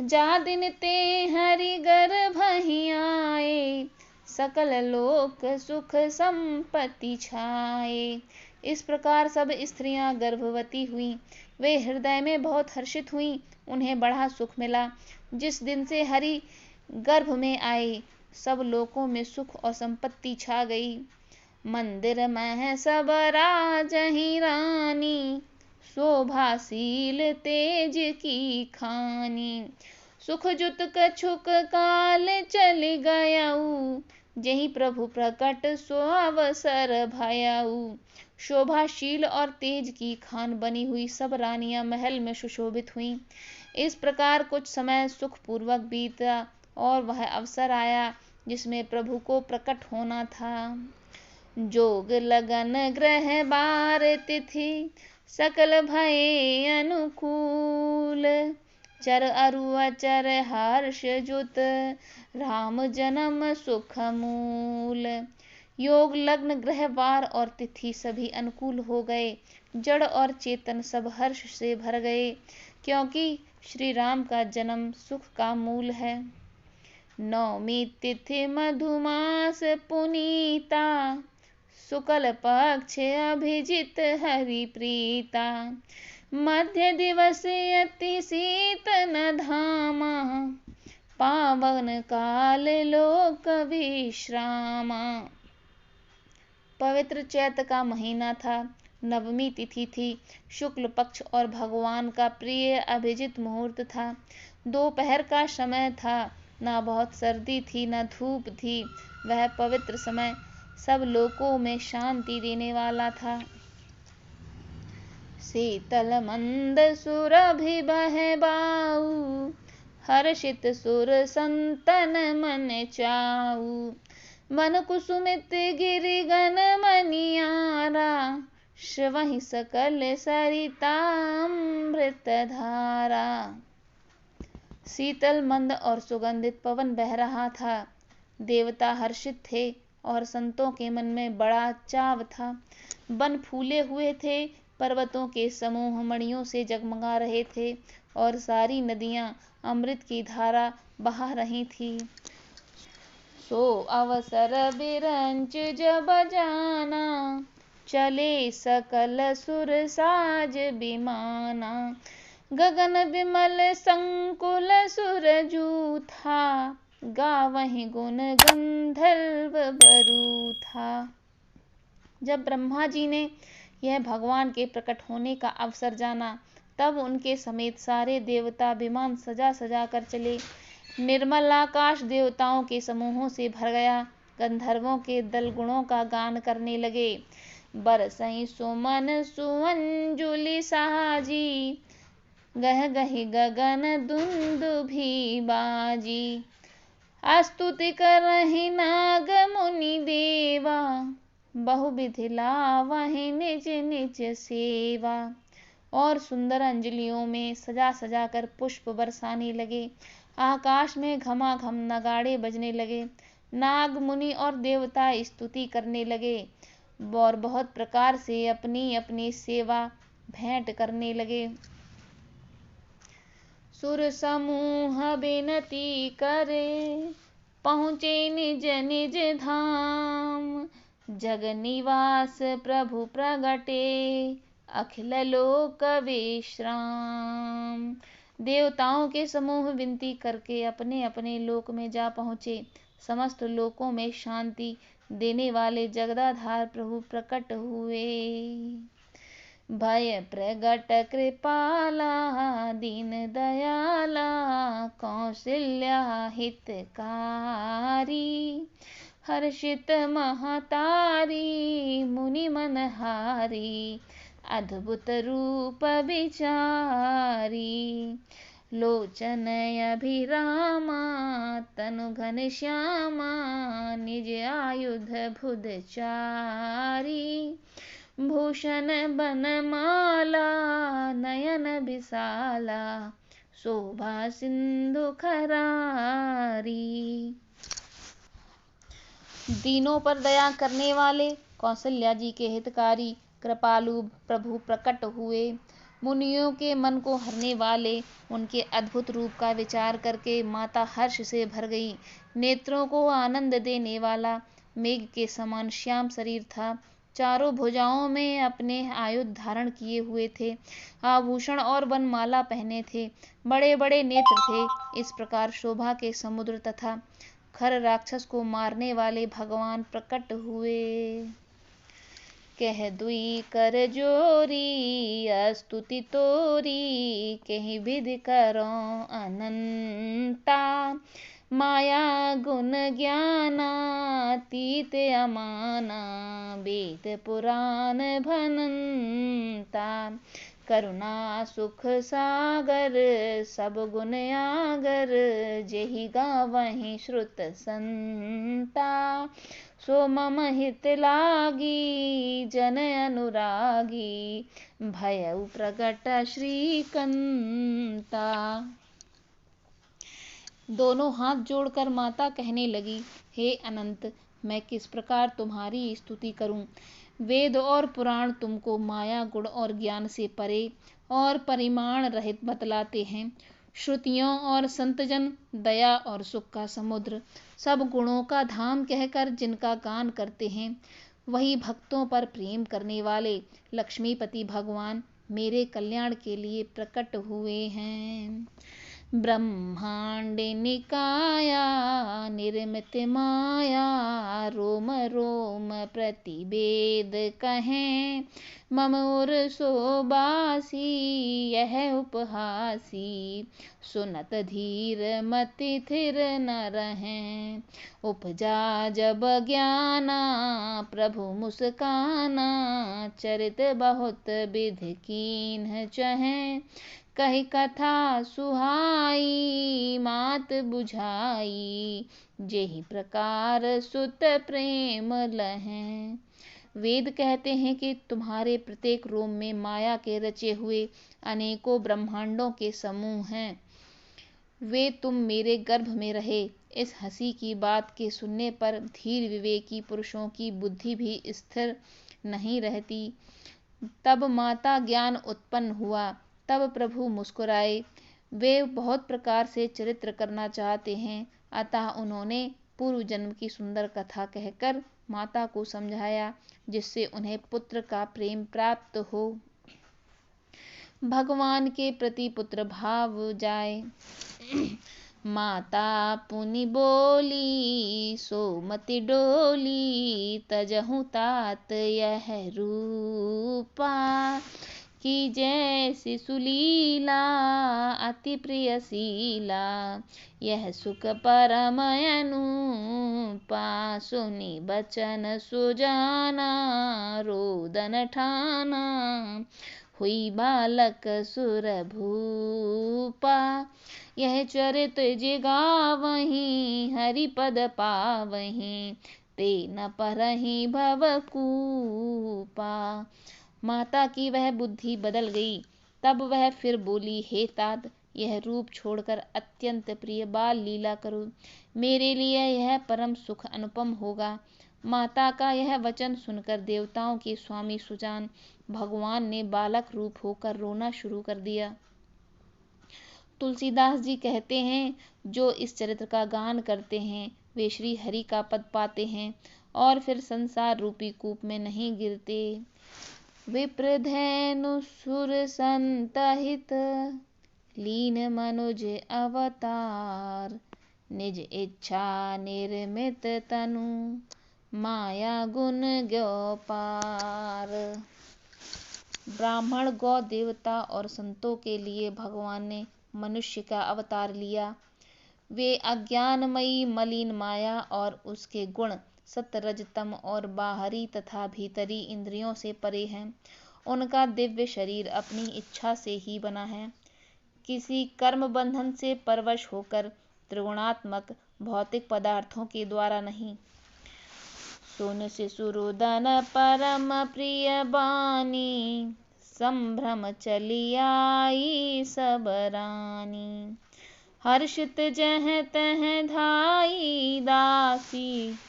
Speaker 1: जा दिन ते हरि गर्भ ही आए, सकल लोक सुख संपत्ति छाए। इस प्रकार सब स्त्रियां गर्भवती हुईं। वे हृदय में बहुत हर्षित हुईं। उन्हें बड़ा सुख मिला। जिस दिन से हरि गर्भ में आए, सब लोकों में सुख और संपत्ति छा गई। मंदिर में सब राजहि रानी, शोभाशील तेज की खानी। सुख जुत कछुक काल चल गयाऊ, जही प्रभु प्रकट सो अवसर भयाऊ। शोभाशील और तेज की खान बनी हुई सब रानियां महल में सुशोभित हुईं। इस प्रकार कुछ समय सुख पूर्वक बीता और वह अवसर आया जिसमें प्रभु को प्रकट होना था। जोग लगन ग्रह बार तिथि, सकल भये अनुकूल। चर अरु अचर हर्ष जुत, राम जन्म सुख मूल। योग लग्न ग्रह वार और तिथि सभी अनुकूल हो गए। जड़ और चेतन सब हर्ष से भर गए, क्योंकि श्री राम का जन्म सुख का मूल है। नवमी तिथि मधुमास पुनीता, शुक्ल पक्ष अभिजित हरि प्रीता। मध्य दिवस अति शीतन धामा, पावन काल लोक विश्रामा। पवित्र चैत्र का महीना था। नवमी तिथि थी। शुक्ल पक्ष और भगवान का प्रिय अभिजित मुहूर्त था। दोपहर का समय था। ना बहुत सर्दी थी न धूप थी। वह पवित्र समय सब लोकों में शांति देने वाला था। शीतल मंद सुरभि बह बाऊ, हर्षित सुर संतन मन चाऊ। मन कुसुमित गिरि गन मनियारा, श्रवहि सकल सरितामृत धारा। शीतल मंद और सुगंधित पवन बह रहा था। देवता हर्षित थे और संतों के मन में बड़ा चाव था। वन फूले हुए थे। पर्वतों के समूह मणियों से जगमगा रहे थे और सारी नदियां अमृत की धारा बहा रही थी। सो अवसर बिरंच जब जाना, चले सकल सुर साज विमाना। गगन विमल संकुल सुर जूथा, गावहि गुण गंधर्व बरू था। जब ब्रह्मा जी ने यह भगवान के प्रकट होने का अवसर जाना, तब उनके समेत सारे देवता विमान सजा सजा कर चले। निर्मल आकाश देवताओं के समूहों से भर गया। गंधर्वों के दल गुणों का गान करने लगे। बरसई सुमन सुअंजुलि साजी, गह गहि गगन दुंदुभि बाजी। स्तुति करहि नाग मुनि देवा, बहुविधि लावहि निज निज सेवा। और सुंदर अंजलियों में सजा सजा कर पुष्प बरसाने लगे। आकाश में घमाघम नगाड़े बजने लगे। नाग मुनि और देवता स्तुति करने लगे और बहुत प्रकार से अपनी अपनी सेवा भेंट करने लगे। सुर समूह बिनती करे, पहुँचे निज निज धाम। जग निवास प्रभु प्रगटे, अखिल लोक विश्राम। देवताओं के समूह विनती करके अपने अपने लोक में जा पहुँचे। समस्त लोकों में शांति देने वाले जगदाधार प्रभु प्रकट हुए। भय प्रगट कृपाला दीन दयाला, कौशल्या हितकारी। हर्षित महतारी मुनि मनहारी, अद्भुत रूप विचारी। लोचन अभिरामा तनु घन श्यामा, निज आयुध भुज चारी। भूषण बनमाला नयन विशाला, शोभा सिंधु खरारी। दीनों पर दया करने वाले कौशल्या जी के हितकारी कृपालु प्रभु प्रकट हुए। मुनियों के मन को हरने वाले उनके अद्भुत रूप का विचार करके माता हर्ष से भर गई। नेत्रों को आनंद देने वाला मेघ के समान श्याम शरीर था। चारों भुजाओं में अपने आयुध धारण किए हुए थे, आभूषण और वनमाला पहने थे, बड़े बड़े नेत्र थे। इस प्रकार शोभा के समुद्र तथा खर राक्षस को मारने वाले भगवान प्रकट हुए। कह दुई कर जोरी स्तुति तोरी, कहि विधि करो अनंता। माया गुण ज्ञानातीत अमाना, वेद पुराण भनंता। करुणा सुख सागर सब गुण आगर, जेहि गावहि श्रुत संता। सो मम हित लागी जन अनुरागी, भयउ प्रगट श्रीकंता। दोनों हाथ जोड़कर माता कहने लगी, हे अनंत, मैं किस प्रकार तुम्हारी स्तुति करूं। वेद और पुराण तुमको माया गुण और ज्ञान से परे और परिमाण रहित बतलाते हैं। श्रुतियों और संतजन दया और सुख का समुद्र, सब गुणों का धाम कहकर जिनका गान करते हैं, वही भक्तों पर प्रेम करने वाले लक्ष्मीपति भगवान मेरे कल्याण के लिए प्रकट हुए हैं। ब्रह्मांड निकाया निर्मित माया, रोम रोम प्रतिवेद कहें। मम उर सोबासी यह उपहासी, सुनत धीर मति थिर न रहें। उपजा जब ज्ञाना प्रभु मुस्काना, चरित बहुत विधि कीन्ह चहें। कही कथा सुहाई मात बुझाई, जेहि प्रकार सुत प्रेम लहें। वेद कहते हैं कि तुम्हारे प्रत्येक रोम में माया के रचे हुए अनेकों ब्रह्मांडों के समूह हैं। वे तुम मेरे गर्भ में रहे। इस हंसी की बात के सुनने पर धीर विवेकी पुरुषों की बुद्धि भी स्थिर नहीं रहती। तब माता ज्ञान उत्पन्न हुआ। तब प्रभु मुस्कुराए। वे बहुत प्रकार से चरित्र करना चाहते हैं, अतः उन्होंने पूर्व जन्म की सुंदर कथा कहकर माता को समझाया, जिससे उन्हें पुत्र का प्रेम प्राप्त हो, भगवान के प्रति पुत्र भाव जाए। माता पुनि बोली सोमति डोली, तजहु तात यह रूपा। कि जैसी सुलीला अति प्रियशीला, यह सुख परम अनुपा। सुनि बचन सुजाना रोदन ठाना, हुई बालक सुर भूपा। यह चरित जिगावहीं हरिपद पावहीं, ते न परहीं भवकूपा। माता की वह बुद्धि बदल गई। तब वह फिर बोली, हे तात, यह रूप छोड़कर अत्यंत प्रिय बाल लीला करो। मेरे लिए यह परम सुख अनुपम होगा। माता का यह वचन सुनकर देवताओं के स्वामी सुजान भगवान ने बालक रूप होकर रोना शुरू कर दिया। तुलसीदास जी कहते हैं, जो इस चरित्र का गान करते हैं वे श्री हरि का पद पाते हैं और फिर संसार रूपी कूप में नहीं गिरते। विप्रधेनु सुर संतहित, लीन मनुज अवतार। निज इच्छा निर्मित तनु, माया गुण ग्योपार। ब्राह्मण, गौ देवता और संतों के लिए भगवान ने मनुष्य का अवतार लिया। वे अज्ञानमयी मलिन माया और उसके गुण सत्व रज तम और बाहरी तथा भीतरी इंद्रियों से परे हैं। उनका दिव्य शरीर अपनी इच्छा से ही बना है, किसी कर्म बंधन से परवश होकर त्रिगुणात्मक भौतिक पदार्थों के द्वारा नहीं। सुन शिशुरुदन परम प्रिय बानी, संभ्रम चली आई सब रानी। हर्षित जह तह धाई दासी,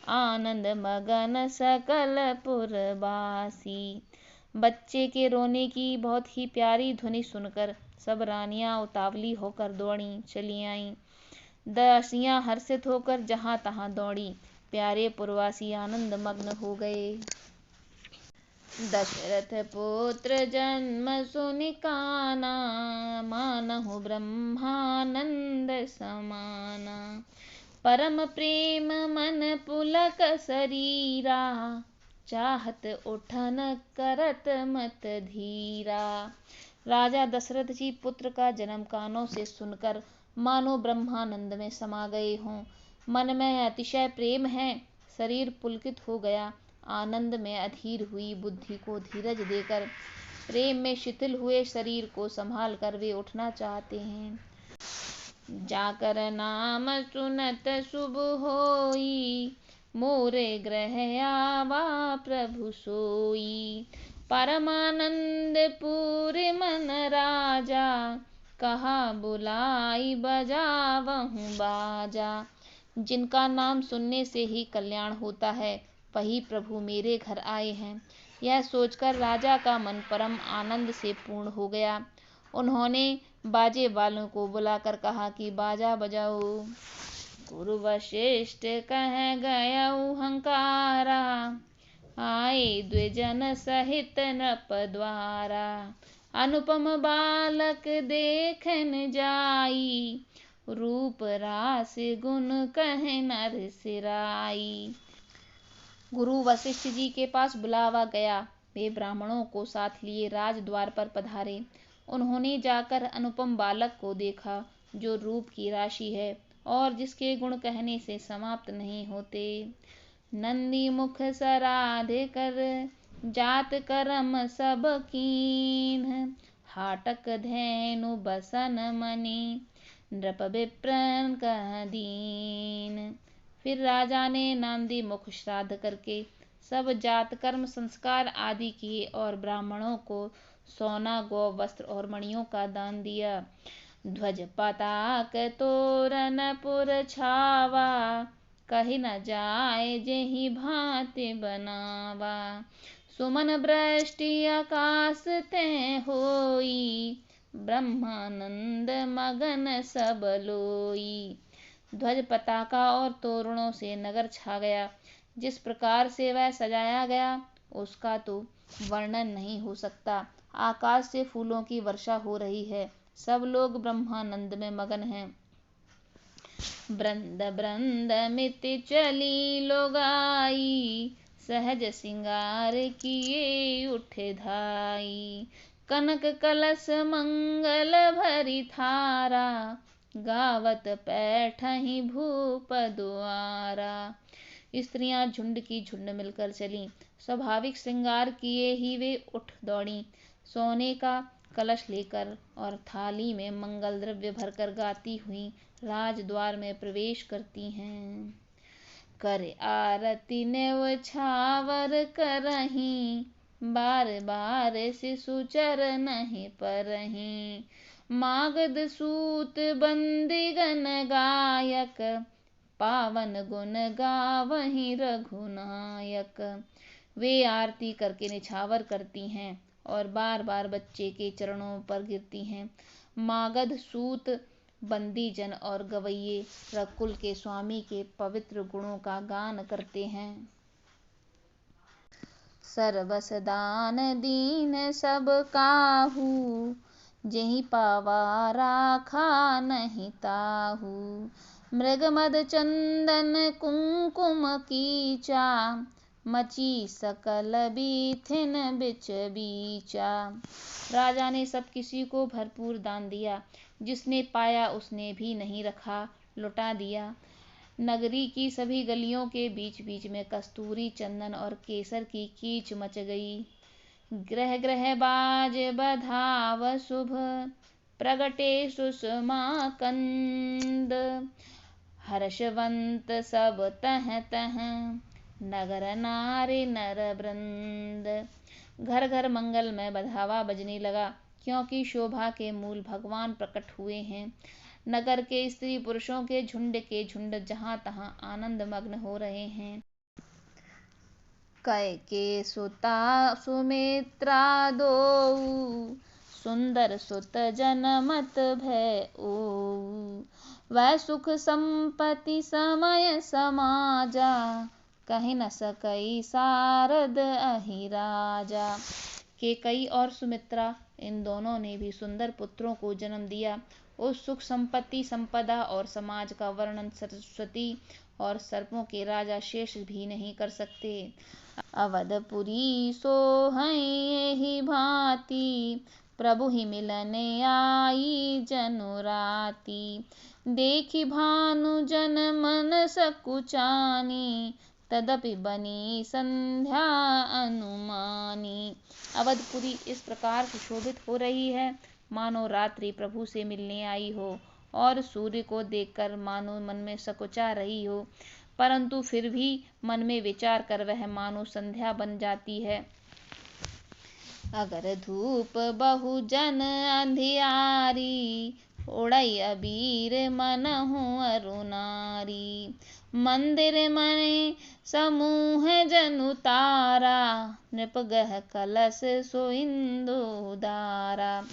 Speaker 1: आनंद मगन सकल पुरबासी। बच्चे के रोने की बहुत ही प्यारी ध्वनि सुनकर सब रानियां उतावली होकर दौड़ी चली आईं। दासियां हर्षित होकर जहां तहां दौड़ी। प्यारे पुरवासी आनंद मग्न हो गए। दशरथ पुत्र जन्म सुनि काना, मानहु ब्रह्मानंद समाना। परम प्रेम मन पुलक शरीरा, चाहत उठन करत मत धीरा। राजा दशरथ जी पुत्र का जन्म कानों से सुनकर मानो ब्रह्मानंद में समा गए हों। मन में अतिशय प्रेम है, शरीर पुलकित हो गया। आनंद में अधीर हुई बुद्धि को धीरज देकर, प्रेम में शिथिल हुए शरीर को संभाल कर वे उठना चाहते हैं। जाकर नाम सुनत शुभ होई, मोरे ग्रह आवा प्रभु सोई। परमानंद पूरे मन राजा, कहा बुलाई बजावहु बाजा। जिनका नाम सुनने से ही कल्याण होता है, वही प्रभु मेरे घर आए हैं। यह सोचकर राजा का मन परम आनंद से पूर्ण हो गया। उन्होंने बाजे वालों को बुलाकर कहा कि बाजा बजाओ। गुरु वशिष्ठ कह गयउ हंकारा, आए द्विजन सहित नृप द्वारा। अनुपम बालक देखन जाई, रूप रास गुण कह नर सिराई। गुरु वशिष्ठ जी के पास बुलावा गया। वे ब्राह्मणों को साथ लिए राजद्वार पर पधारे। उन्होंने जाकर अनुपम बालक को देखा, जो रूप की राशि है और जिसके गुण कहने से समाप्त नहीं होते। नंदी मुख सराधे कर, जात करम सब कीन्ह। हाटक धैनु बसन मनि, नृप विप्रन कह दीन। फिर राजा ने नांदी मुख श्राद्ध करके सब जात कर्म संस्कार आदि किए और ब्राह्मणों को सोना, गौ, वस्त्र और मणियों का दान दिया। ध्वज पताक तोरण पुर छावा, कही न जाए जेहि भांति बनावा। सुमन वृष्टि आकाश ते होई, ब्रह्मानंद मगन सब लोई। ध्वज, पताका और तोरणों से नगर छा गया। जिस प्रकार से वह सजाया गया उसका तो वर्णन नहीं हो सकता। आकाश से फूलों की वर्षा हो रही है। सब लोग ब्रह्मानंद में मगन हैं। वृंद वृंद मिति चली लोगाई, सहज सिंगार किए उठे धाई। कनक कलश मंगल भरी थारा, गावत पैठहि भूप द्वारा। स्त्रियां झुंड की झुंड मिलकर चलीं। स्वाभाविक श्रृंगार किए ही वे उठ दौड़ी। सोने का कलश लेकर और थाली में मंगल द्रव्य भरकर गाती हुई राजद्वार में प्रवेश करती हैं। कर आरती न्यौछावर करहीं, बार बार शिशु चरणहि परहीं। मागध सूत बंदिगण गायक, पावन गुण गावहीं रघुनायक। वे आरती करके निछावर करती हैं और बार बार बच्चे के चरणों पर गिरती हैं। मागध सूत बंदीजन और गवैये रघुकुल के स्वामी के पवित्र गुणों का गान करते हैं। सर्वस दान दीन सब काहू, जेहि पावा राखा नहीं ताहू। मृग मद चंदन कुंकुम कीचा, मची सकल बीथिन बिच बीचा। राजा ने सब किसी को भरपूर दान दिया। जिसने पाया उसने भी नहीं रखा, लुटा दिया। नगरी की सभी गलियों के बीच बीच में कस्तूरी, चंदन और केसर की कीच मच गई। ग्रह ग्रह बाज बधाव शुभ, प्रगटे सुषमा कंद। हर्षवंत सब तह तह, नगर नारी नर वृंद। घर घर मंगल में बधावा बजने लगा, क्योंकि शोभा के मूल भगवान प्रकट हुए हैं। नगर के स्त्री पुरुषों के झुंड जहां तहां आनंद मग्न हो रहे हैं। कैकेयी सुता सुमित्रा दोऊ, सुंदर सुत जनमत भयऊ। वै सुख संपत्ति समय समाजा, कहि न सकई सारद अहि राजा। केकई और सुमित्रा इन दोनों ने भी सुंदर पुत्रों को जन्म दिया। उस सुख संपत्ति संपदा और समाज का वर्णन सरस्वती और सर्पों के राजा शेष भी नहीं कर सकते। अवधपुरी सोहं एहि भांति, प्रभु ही मिलने आई जनुराती। देखि भानु जन मन सकुचानी, तदपि बनी संध्या अनुमानी। अवधपुरी इस प्रकार सुशोभित हो रही है मानो रात्रि प्रभु से मिलने आई हो, और सूर्य को देखकर मानो मन में सकुचा रही हो, परंतु फिर भी मन में विचार कर वह मानो संध्या बन जाती है। अगर धूप बहु जन अंधियारी, उड़ई अबीर मनहु अरुनारी। मंदिर मने समूह जनु तारा, नृपगह कलश सोइंदु दारा।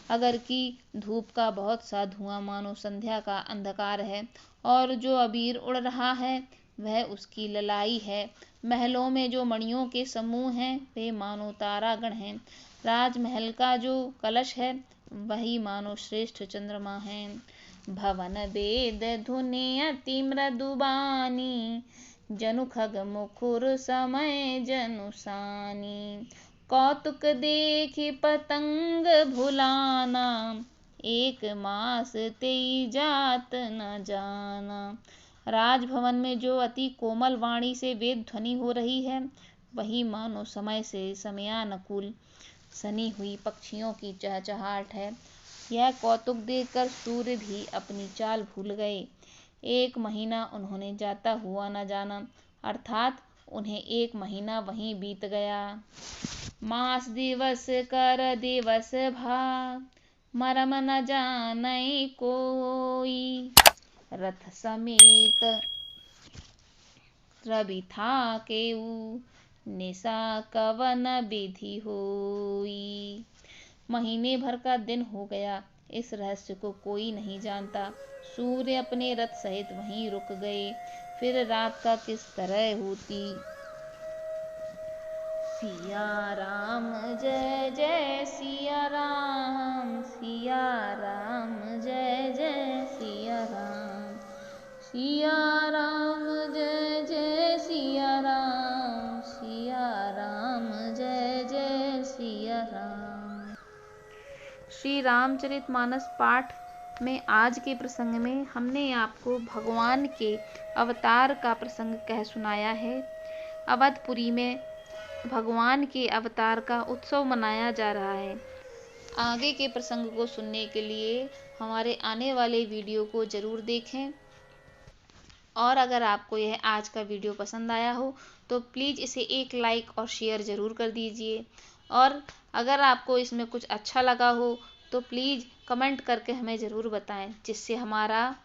Speaker 1: अगर की धूप का बहुत सा धुआं मानो संध्या का अंधकार है, और जो अबीर उड़ रहा है वह उसकी ललाई है। महलों में जो मणियों के समूह हैं वे मानो तारागण हैं। राजमहल का जो कलश है वही मानो श्रेष्ठ चंद्रमा है। भवन वेद धुनि अति मृदुबानी, जनु खग मुखुर समय जनु सानी। कौतुक देखि पतंग भुलाना, एक मास तेई जात न जाना। राजभवन में जो अति कोमल वाणी से वेद ध्वनि हो रही है वही मानो समय से समयानुकूल सनी हुई पक्षियों की चहचहाट है। यह कौतुक देखकर सूर्य भी अपनी चाल भूल गए। 1 महीना उन्होंने जाता हुआ न जाना, अर्थात उन्हें 1 महीना वहीं बीत गया। मास दिवस कर दिवस भाग, मरम न जानई कोई। रथ समेत रवि थाकेउ, निशा कवन विधि होई। महीने भर का दिन हो गया, इस रहस्य को कोई नहीं जानता। सूर्य अपने रथ सहित वहीं रुक गए, फिर रात का किस तरह होती। सिया राम जय जय सिया राम, सिया राम जय जय सिया राम। सिया राम जय जय सिया राम, सिया राम जय जय सिया राम। श्री रामचरितमानस पाठ में आज के प्रसंग में हमने आपको भगवान के अवतार का प्रसंग कह सुनाया है। अवधपुरी में भगवान के अवतार का उत्सव मनाया जा रहा है। आगे के प्रसंग को सुनने के लिए हमारे आने वाले वीडियो को ज़रूर देखें, और अगर आपको यह आज का वीडियो पसंद आया हो तो प्लीज़ इसे एक लाइक और शेयर ज़रूर कर दीजिए। और अगर आपको इसमें कुछ अच्छा लगा हो तो प्लीज़ कमेंट करके हमें ज़रूर बताएं, जिससे हमारा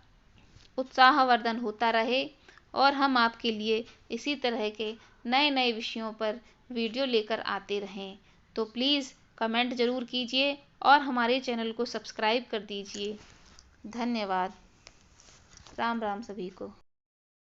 Speaker 1: उत्साहवर्धन होता रहे और हम आपके लिए इसी तरह के नए नए विषयों पर वीडियो लेकर आते रहें। तो प्लीज़ कमेंट ज़रूर कीजिए और हमारे चैनल को सब्सक्राइब कर दीजिए। धन्यवाद। राम राम सभी को।